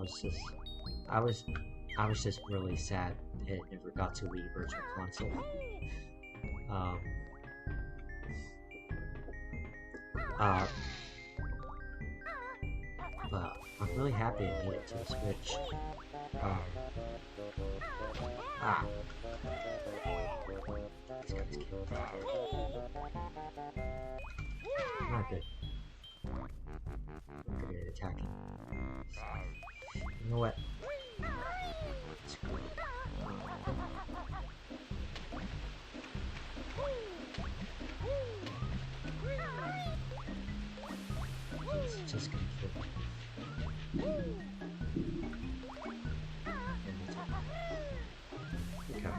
was just really sad it never got to Wii Virtual Console. But I'm really happy it made it to the Switch. This guy's killed. Not good. I'm good at attacking. You know what? Screw it. It's just gonna kill me. Okay.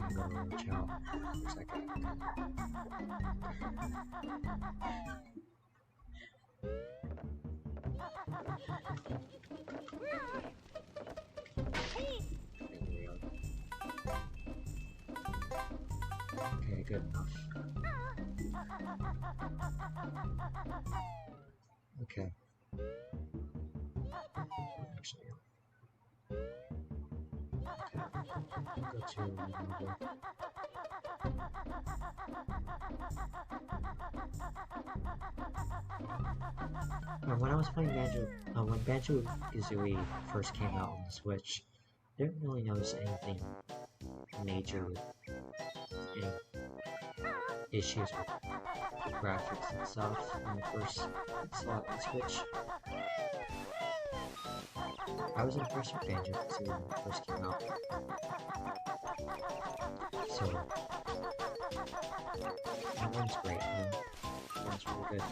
I'm gonna reach out for a second. Okay, good enough. Okay. Actually, go to another. When I was playing when Banjo-Kazooie first came out on the Switch, I didn't really notice anything major with any issues with graphics and stuff when I first saw it on Switch. I was impressed with Banjo-Kazooie when it first came out. So, that one's great, man. That one's really good.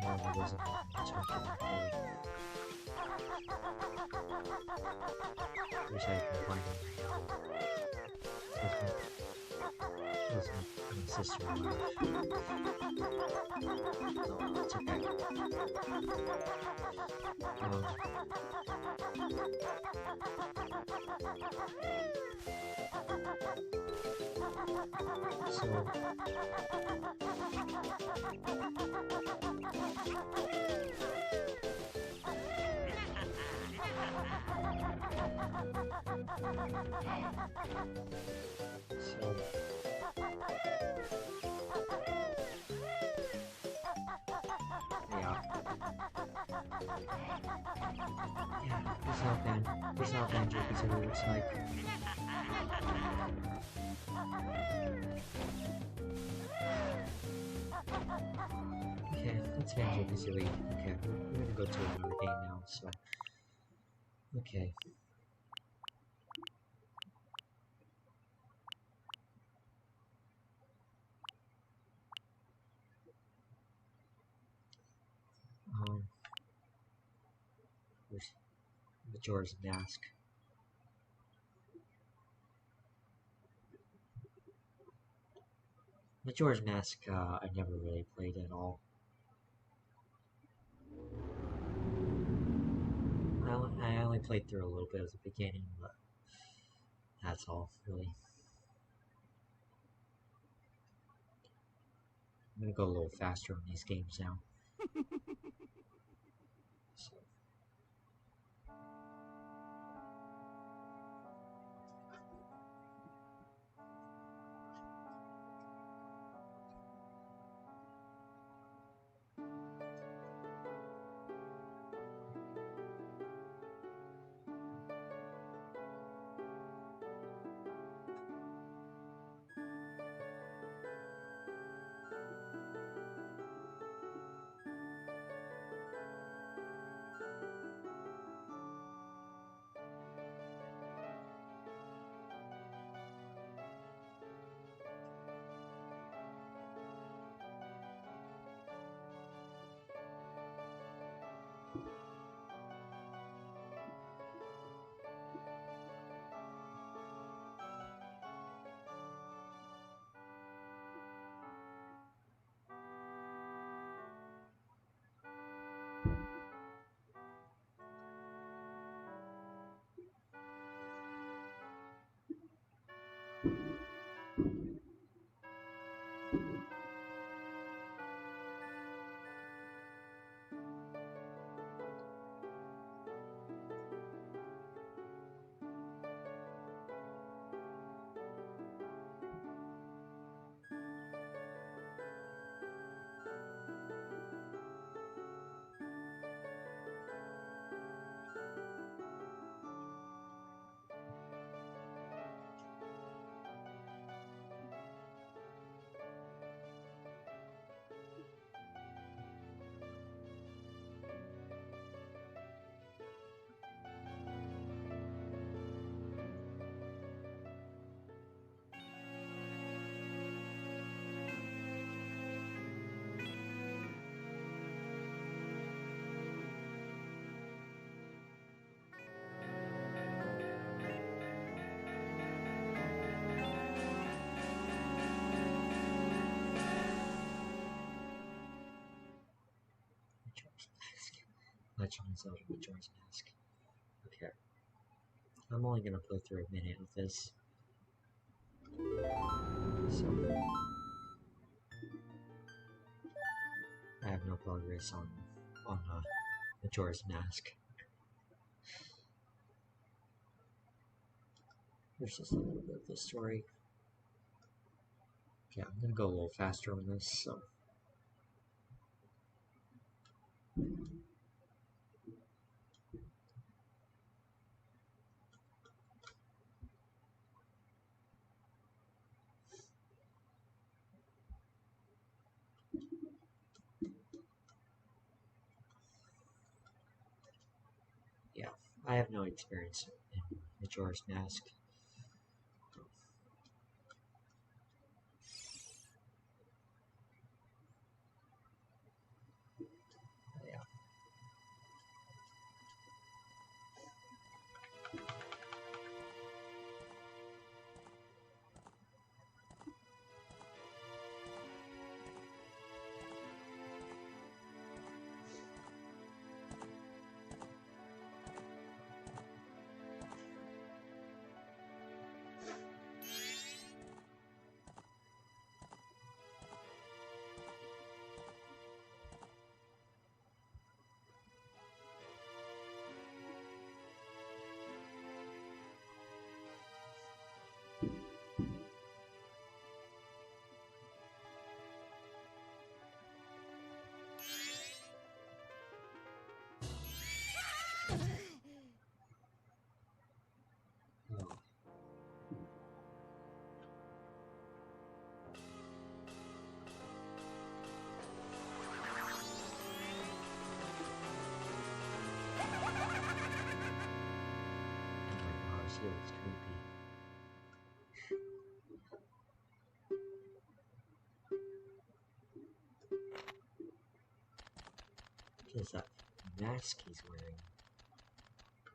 No, there wasn't much I could record. Wish I could find it right now. That's my sister-in-law. No, it's okay. So yeah, this is how Banjo-Kazooie looks like. Okay, let's handle this easily. Okay, we're gonna go to another game now, so... Okay. Where's Majora's Mask? Majora's Mask, I never really played at all. I only played through a little bit at the beginning, but that's all, really. I'm gonna go a little faster on these games now. So, Majora's Mask. Legend of Zelda Majora's Mask. Okay. I'm only gonna play through a minute of this. So, I have no progress on Majora's Mask. There's just a little bit of the story. Okay, I'm gonna go a little faster on this, so... Yeah, I have no experience in Majora's Mask. Yeah. Still, it's creepy. What is that mask he's wearing?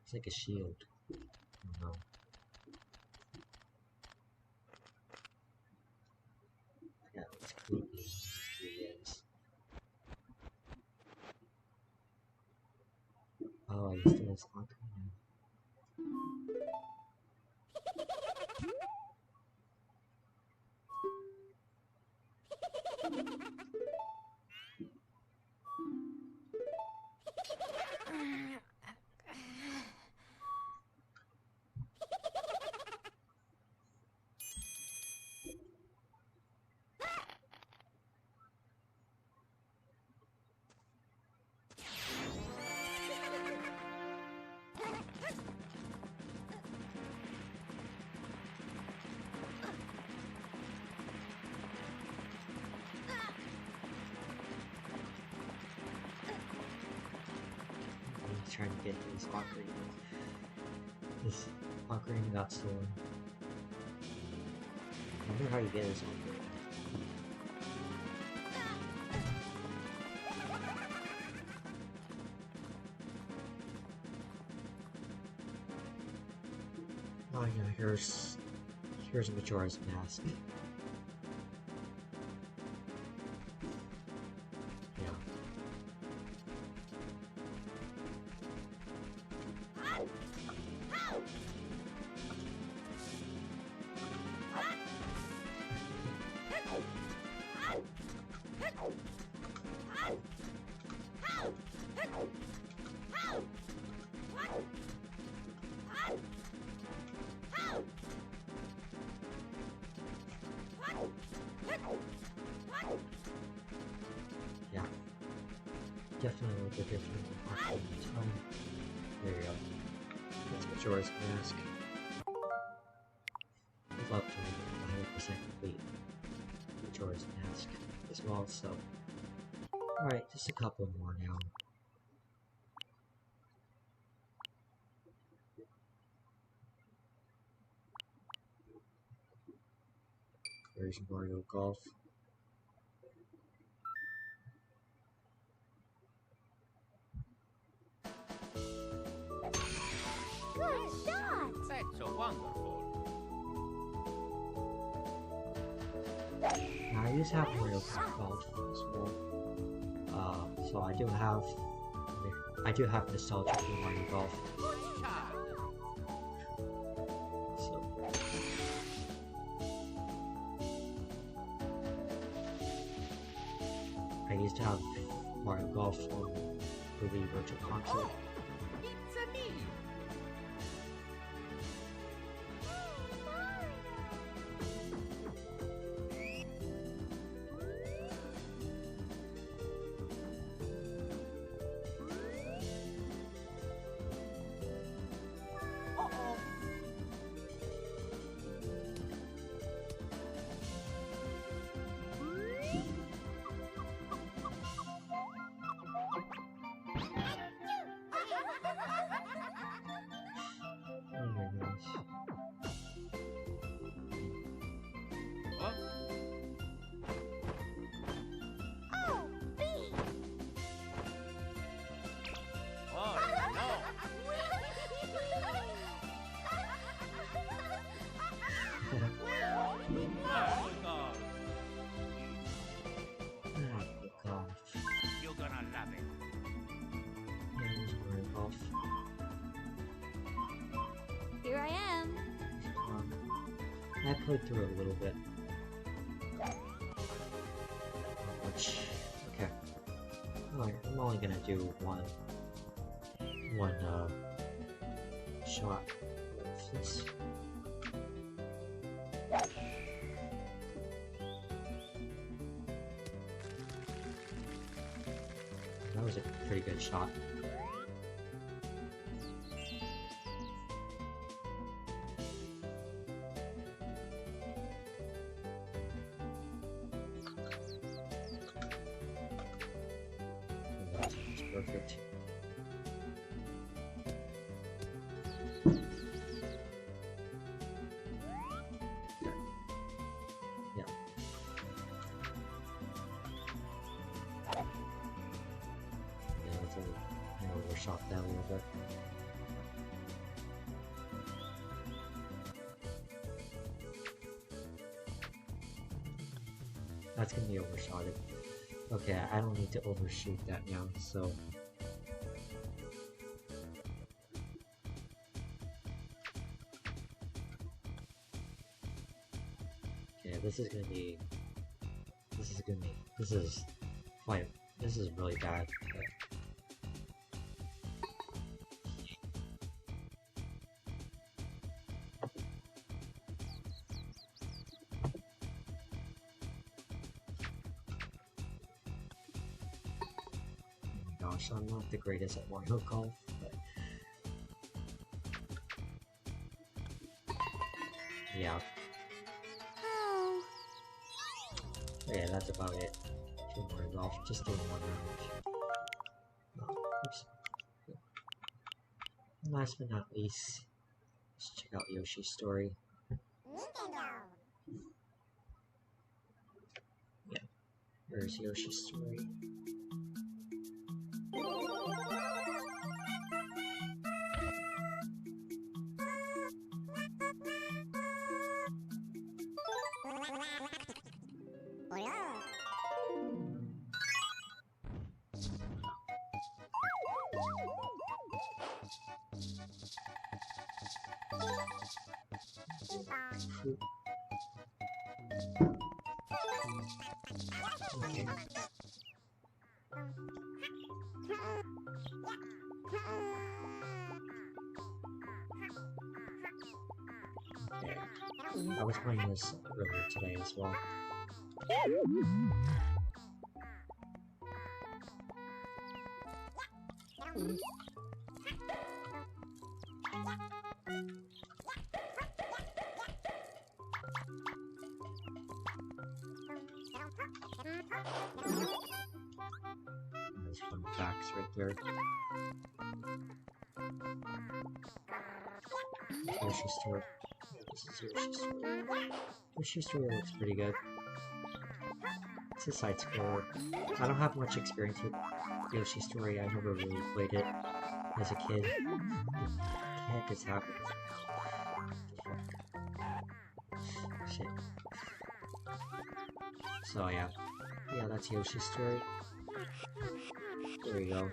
It's like a shield. I don't know. Yeah, it's creepy. It really is. Oh, I guess there's Ocarina. He's trying to get his Ocarina. His Ocarina got stolen. I wonder how you get his Ocarina. Oh yeah, here's Majora's Mask. Yeah. Yeah. Definitely a little bit different than Ocarina of Time. There you go. That's Majora's Mask. I'd love to 100% complete Majora's Mask as well, so... Alright, just a couple more now. There's Mario Golf. Good shot! That's so wonderful. Now, I just have Mario Golf as well. So I do have nostalgia for Mario Golf. Good child. So I used to have Mario Golf on the Wii Virtual Console. It's a me. Uh-oh. Oh my gosh. What? Oh, B! Oh, no. Oh, God. Mario Golf. You're gonna love it. There's Mario Golf. Here I am. I played through it a little bit. Which, okay. Alright, I'm only gonna do one shot. Since that was a pretty good shot. That's perfect. but that's gonna be overshotted. Okay, I don't need to overshoot that now, so okay, this is fine. This is really bad. But oh my gosh, I'm not the greatest at Mario Golf, but yeah. Oh. Yeah, that's about it. 2 more golf, just doing 1 round. Oh, oops. And last but not least, let's check out Yoshi's story. Yeah, here's Yoshi's story. Okay. Okay. I was playing this earlier today as well. There's fun facts right there. Yoshi's story. Yeah, this is Yoshi's story. Yoshi's story looks pretty good. It's a side scroller. I don't have much experience with Yoshi's story. I never really played it as a kid. What the heck is happening now? Shit. So yeah. Yeah, that's Yoshi's story. There we go.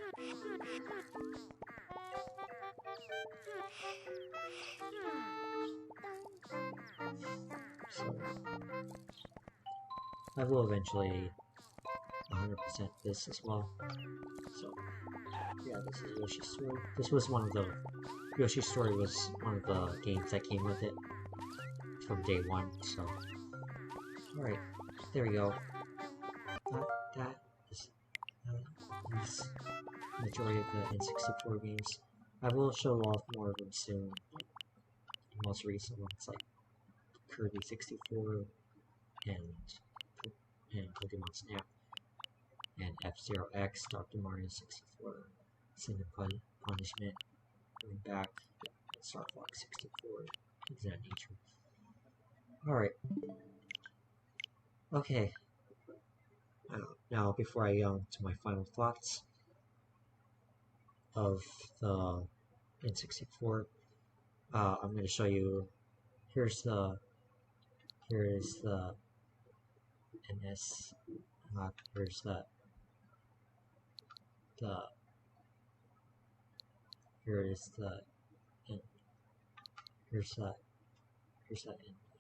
So I will eventually 100% this as well. So yeah, this is Yoshi's story. This was one of the Yoshi's story was one of the games that came with it from day one. So alright, there we go. That is the majority of the N64 games. I will show off more of them soon. The most recent ones like Kirby 64 and Pokemon Snap and F-Zero X, Dr. Mario 64, Sin and Punishment, going back, Star Fox 64, things of that nature. Alright. Okay. Now, before I go to my final thoughts of the N64, I'm going to show you. Here's the NS. Here's the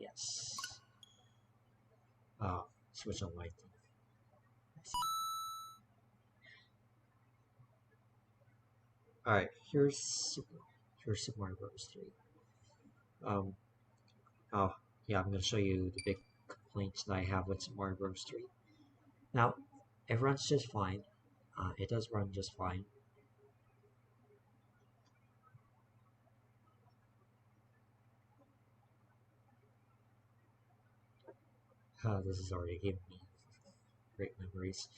NES. Switch on light. Alright, here's Super Mario Bros. 3. Oh, yeah, I'm going to show you the big complaints that I have with Super Mario Bros. 3. Now, it runs just fine. It does run just fine. This is already giving me great memories.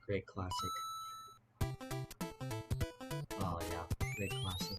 Great classic. Oh yeah, great classic.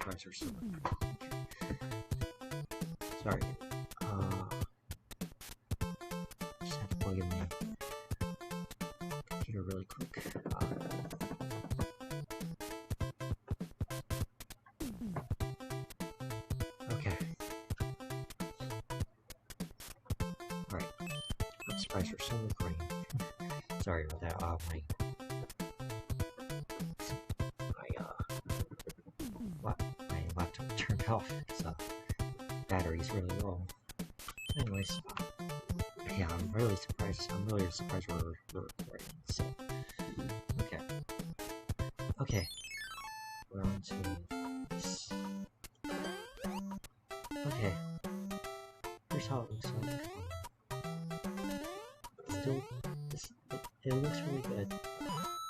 surprised we're still sorry. Just had to plug in my computer really quick. Okay. Alright. I'm surprised we're still recording. Sorry about that. My laptop turned off because battery's really low. Anyways, yeah, I'm really surprised we're recording. So, okay, we're on to this. Okay, here's how it looks like. Still, it looks really good.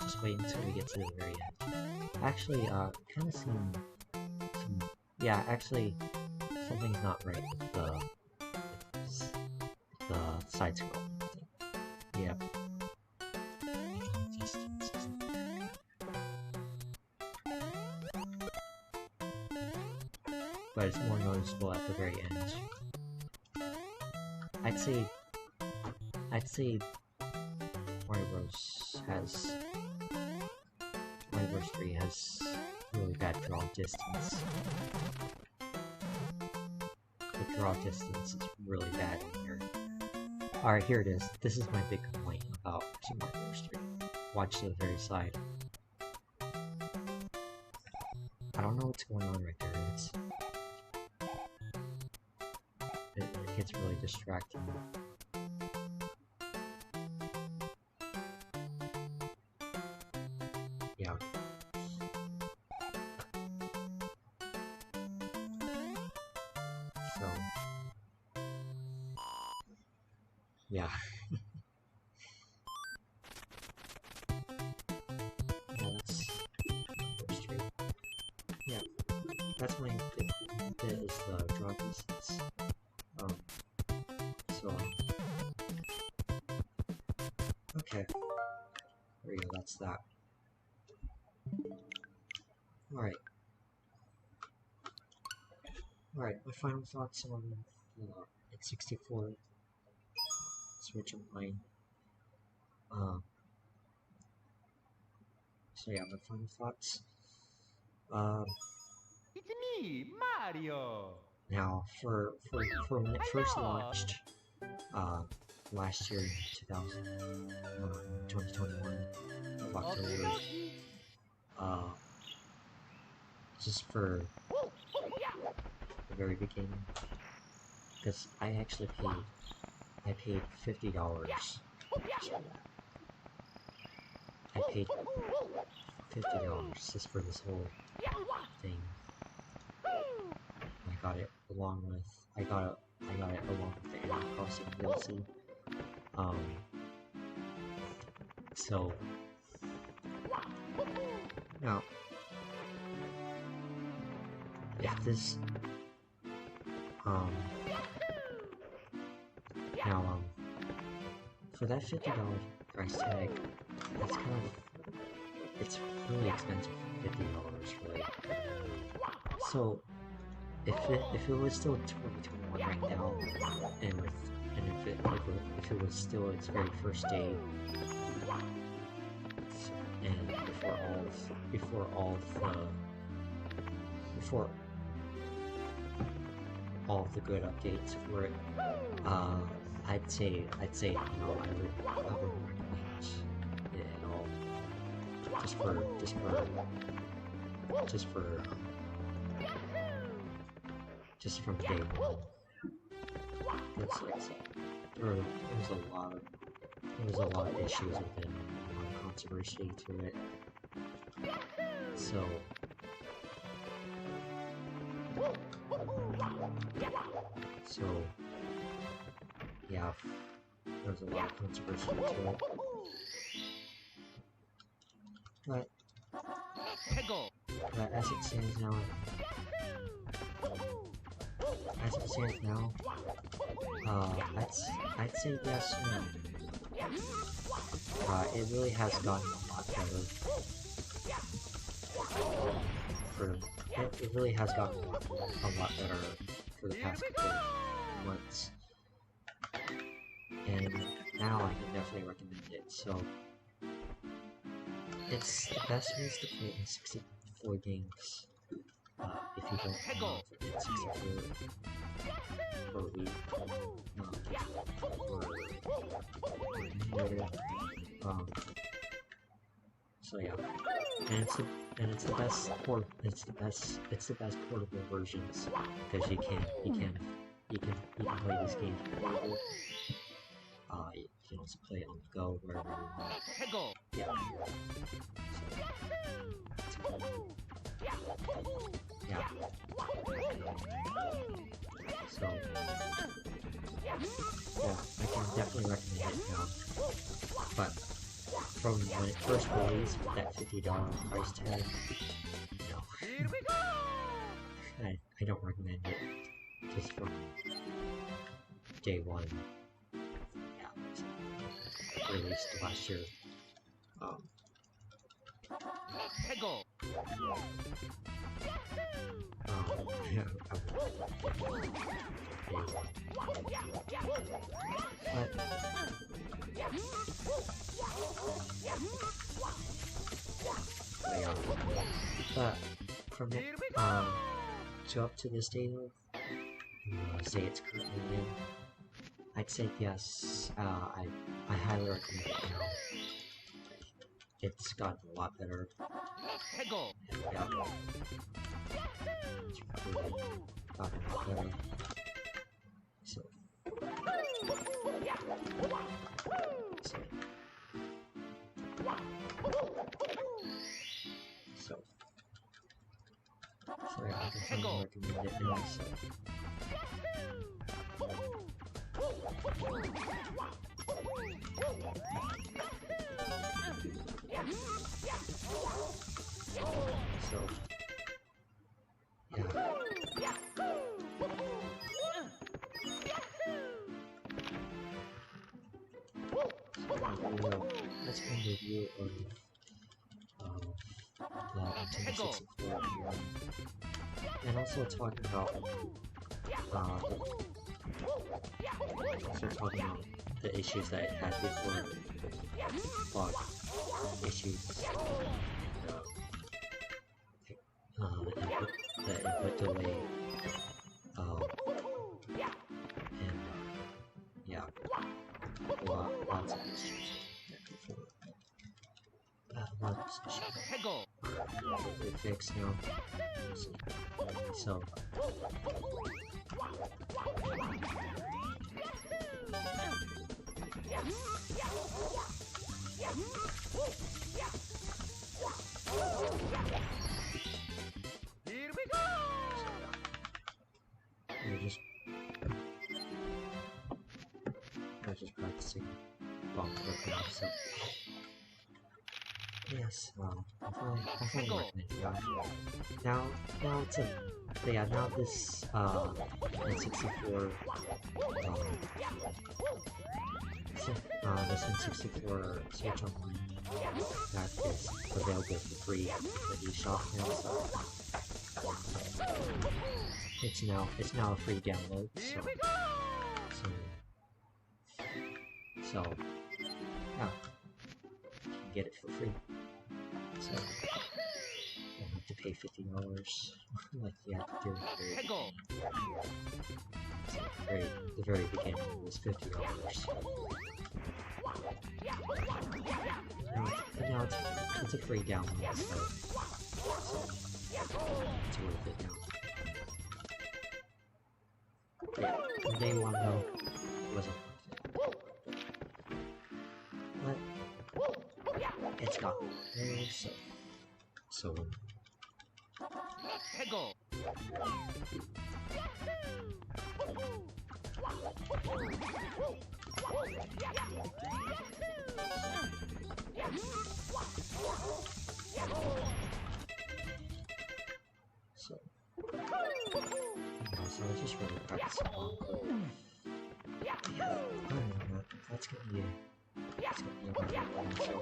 Just wait until we get to the very end. Actually, kind of some, yeah, actually, something's not right with the side scroll thing. Yep. But it's more noticeable at the very end. I'd say Mario Bros 3 has really bad draw distance. The draw distance is really bad in here. Alright, here it is. This is my big complaint about Super Mario Bros 3. Watch to the very side. I don't know what's going on right there. It gets really distracting. Yeah. So, yeah. Yeah, that's my bit is the draw distance. Okay. There you go, that's that. Alright. Alright, my final thoughts on X64 Switch Online. So yeah, my final thoughts. It's me, Mario! Now, for when it first launched, last year in 2021, of October, just for the very beginning, because I actually paid $50 for that. I paid $50 just for this whole thing. I got it along with the Animal Crossing DLC. So now, if this for that $50 price tag, that's kind of, it's really expensive for $50 really. So if it was still 2021 right now, and if it was still its very first day, and before all of the good updates for it, I'd say no, I wouldn't recommend it at all. Just from day one. There was a lot of issues with it, a lot of controversy to it. So yeah, there was a lot of controversy to it. But as it stands now, I'd say yes and no. It really has gotten a lot better. for it really has gotten a lot better for the past couple of months, and now I can definitely recommend it. So it's the best ways to play in 64 games. If you don't have an 64 or Wii or emulator, so yeah, and it's the best portable versions because you can play these games portable. You can also play it on the go wherever you want. Yeah. So yeah, I can definitely recommend it now. But from when it first released with that $50 price tag, no. I don't recommend it just from day one. Yeah, released last year. Yeah, but from it, to up to this day, say it's currently in, I'd say yes. I highly recommend it now. It's gotten a lot better. And, yeah, it's really gotten a lot better. So yeah, I can highly recommend it now. So yeah. Let's end the review of the Nintendo 64 and also talking about the issues that it had before, bug issues, the input delay, and yeah, lots of issues before. Lots of issues are fixed now. So Here we go! We're just practicing bump clicking, so yes, I highly recommend it. Now it's a, yeah, now this N64 this N64 Switch Online that is available for free at the eShop now, so it's now a free download, so yeah, you can get it for free. So you don't have to pay $50 like you had to do at the very beginning. It was $50. Now it's a free download, so it's worth it now. Yeah, from day one though, it wasn't worth it. But it's gotten very so so I just really practicing on yeah, I don't know, that's gonna be about it. So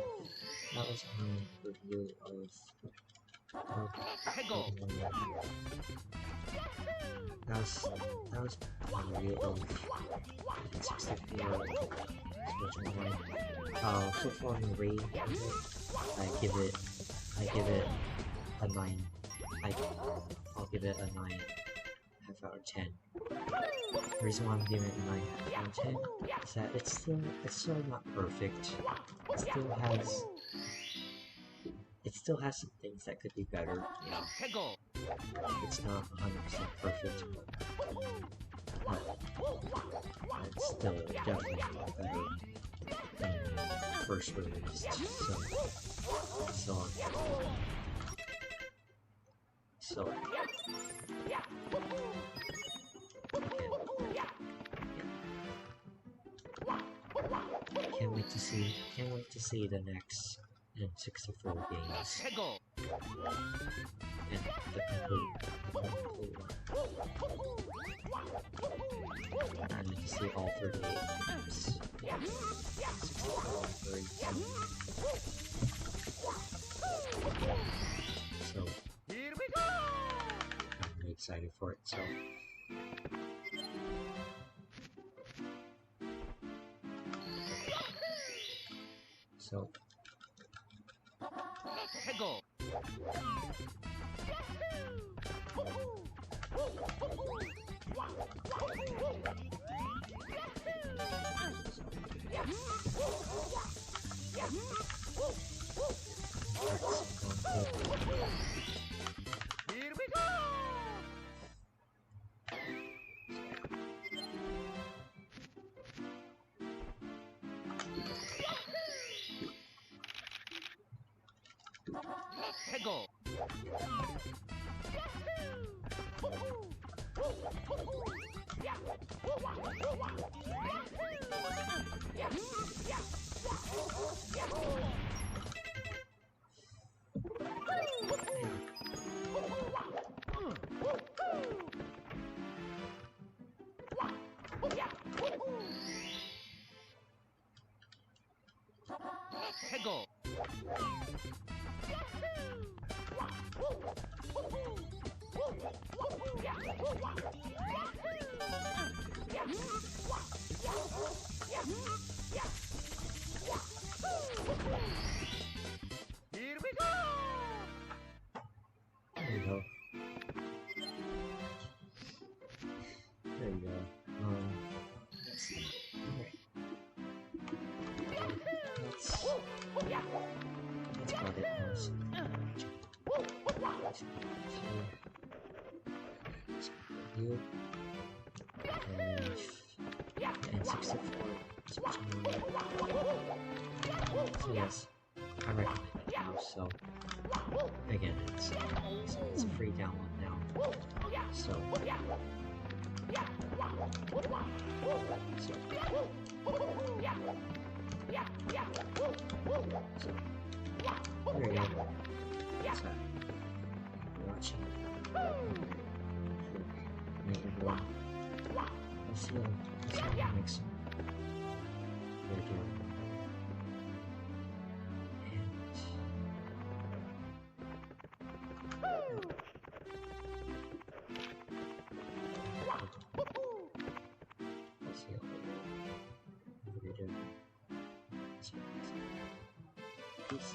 that was my review of Oh, that was unreal of 64 Switch Online. So far in the rating, I give it a 9. I'll give it a 9 half out of 10. The reason why I'm giving it a 9 half out of 10 is that it's still not perfect. It still has some things that could be better, you know. It's not 100% perfect, but it's still definitely a lot better than first released. So can't wait to see the next N64 games and the complete one. I need to see all 38 games. 64 and 32. So I'm really excited for it. So Here we go! Here we go! there you go. There you go. Let's see. Alright. That's about it. Review. N64. So yes, I recommend it now. So again, it's a free download now. So there you go. That's that. Watching. Everyone. I'll see you next video. I'll see you later. Peace.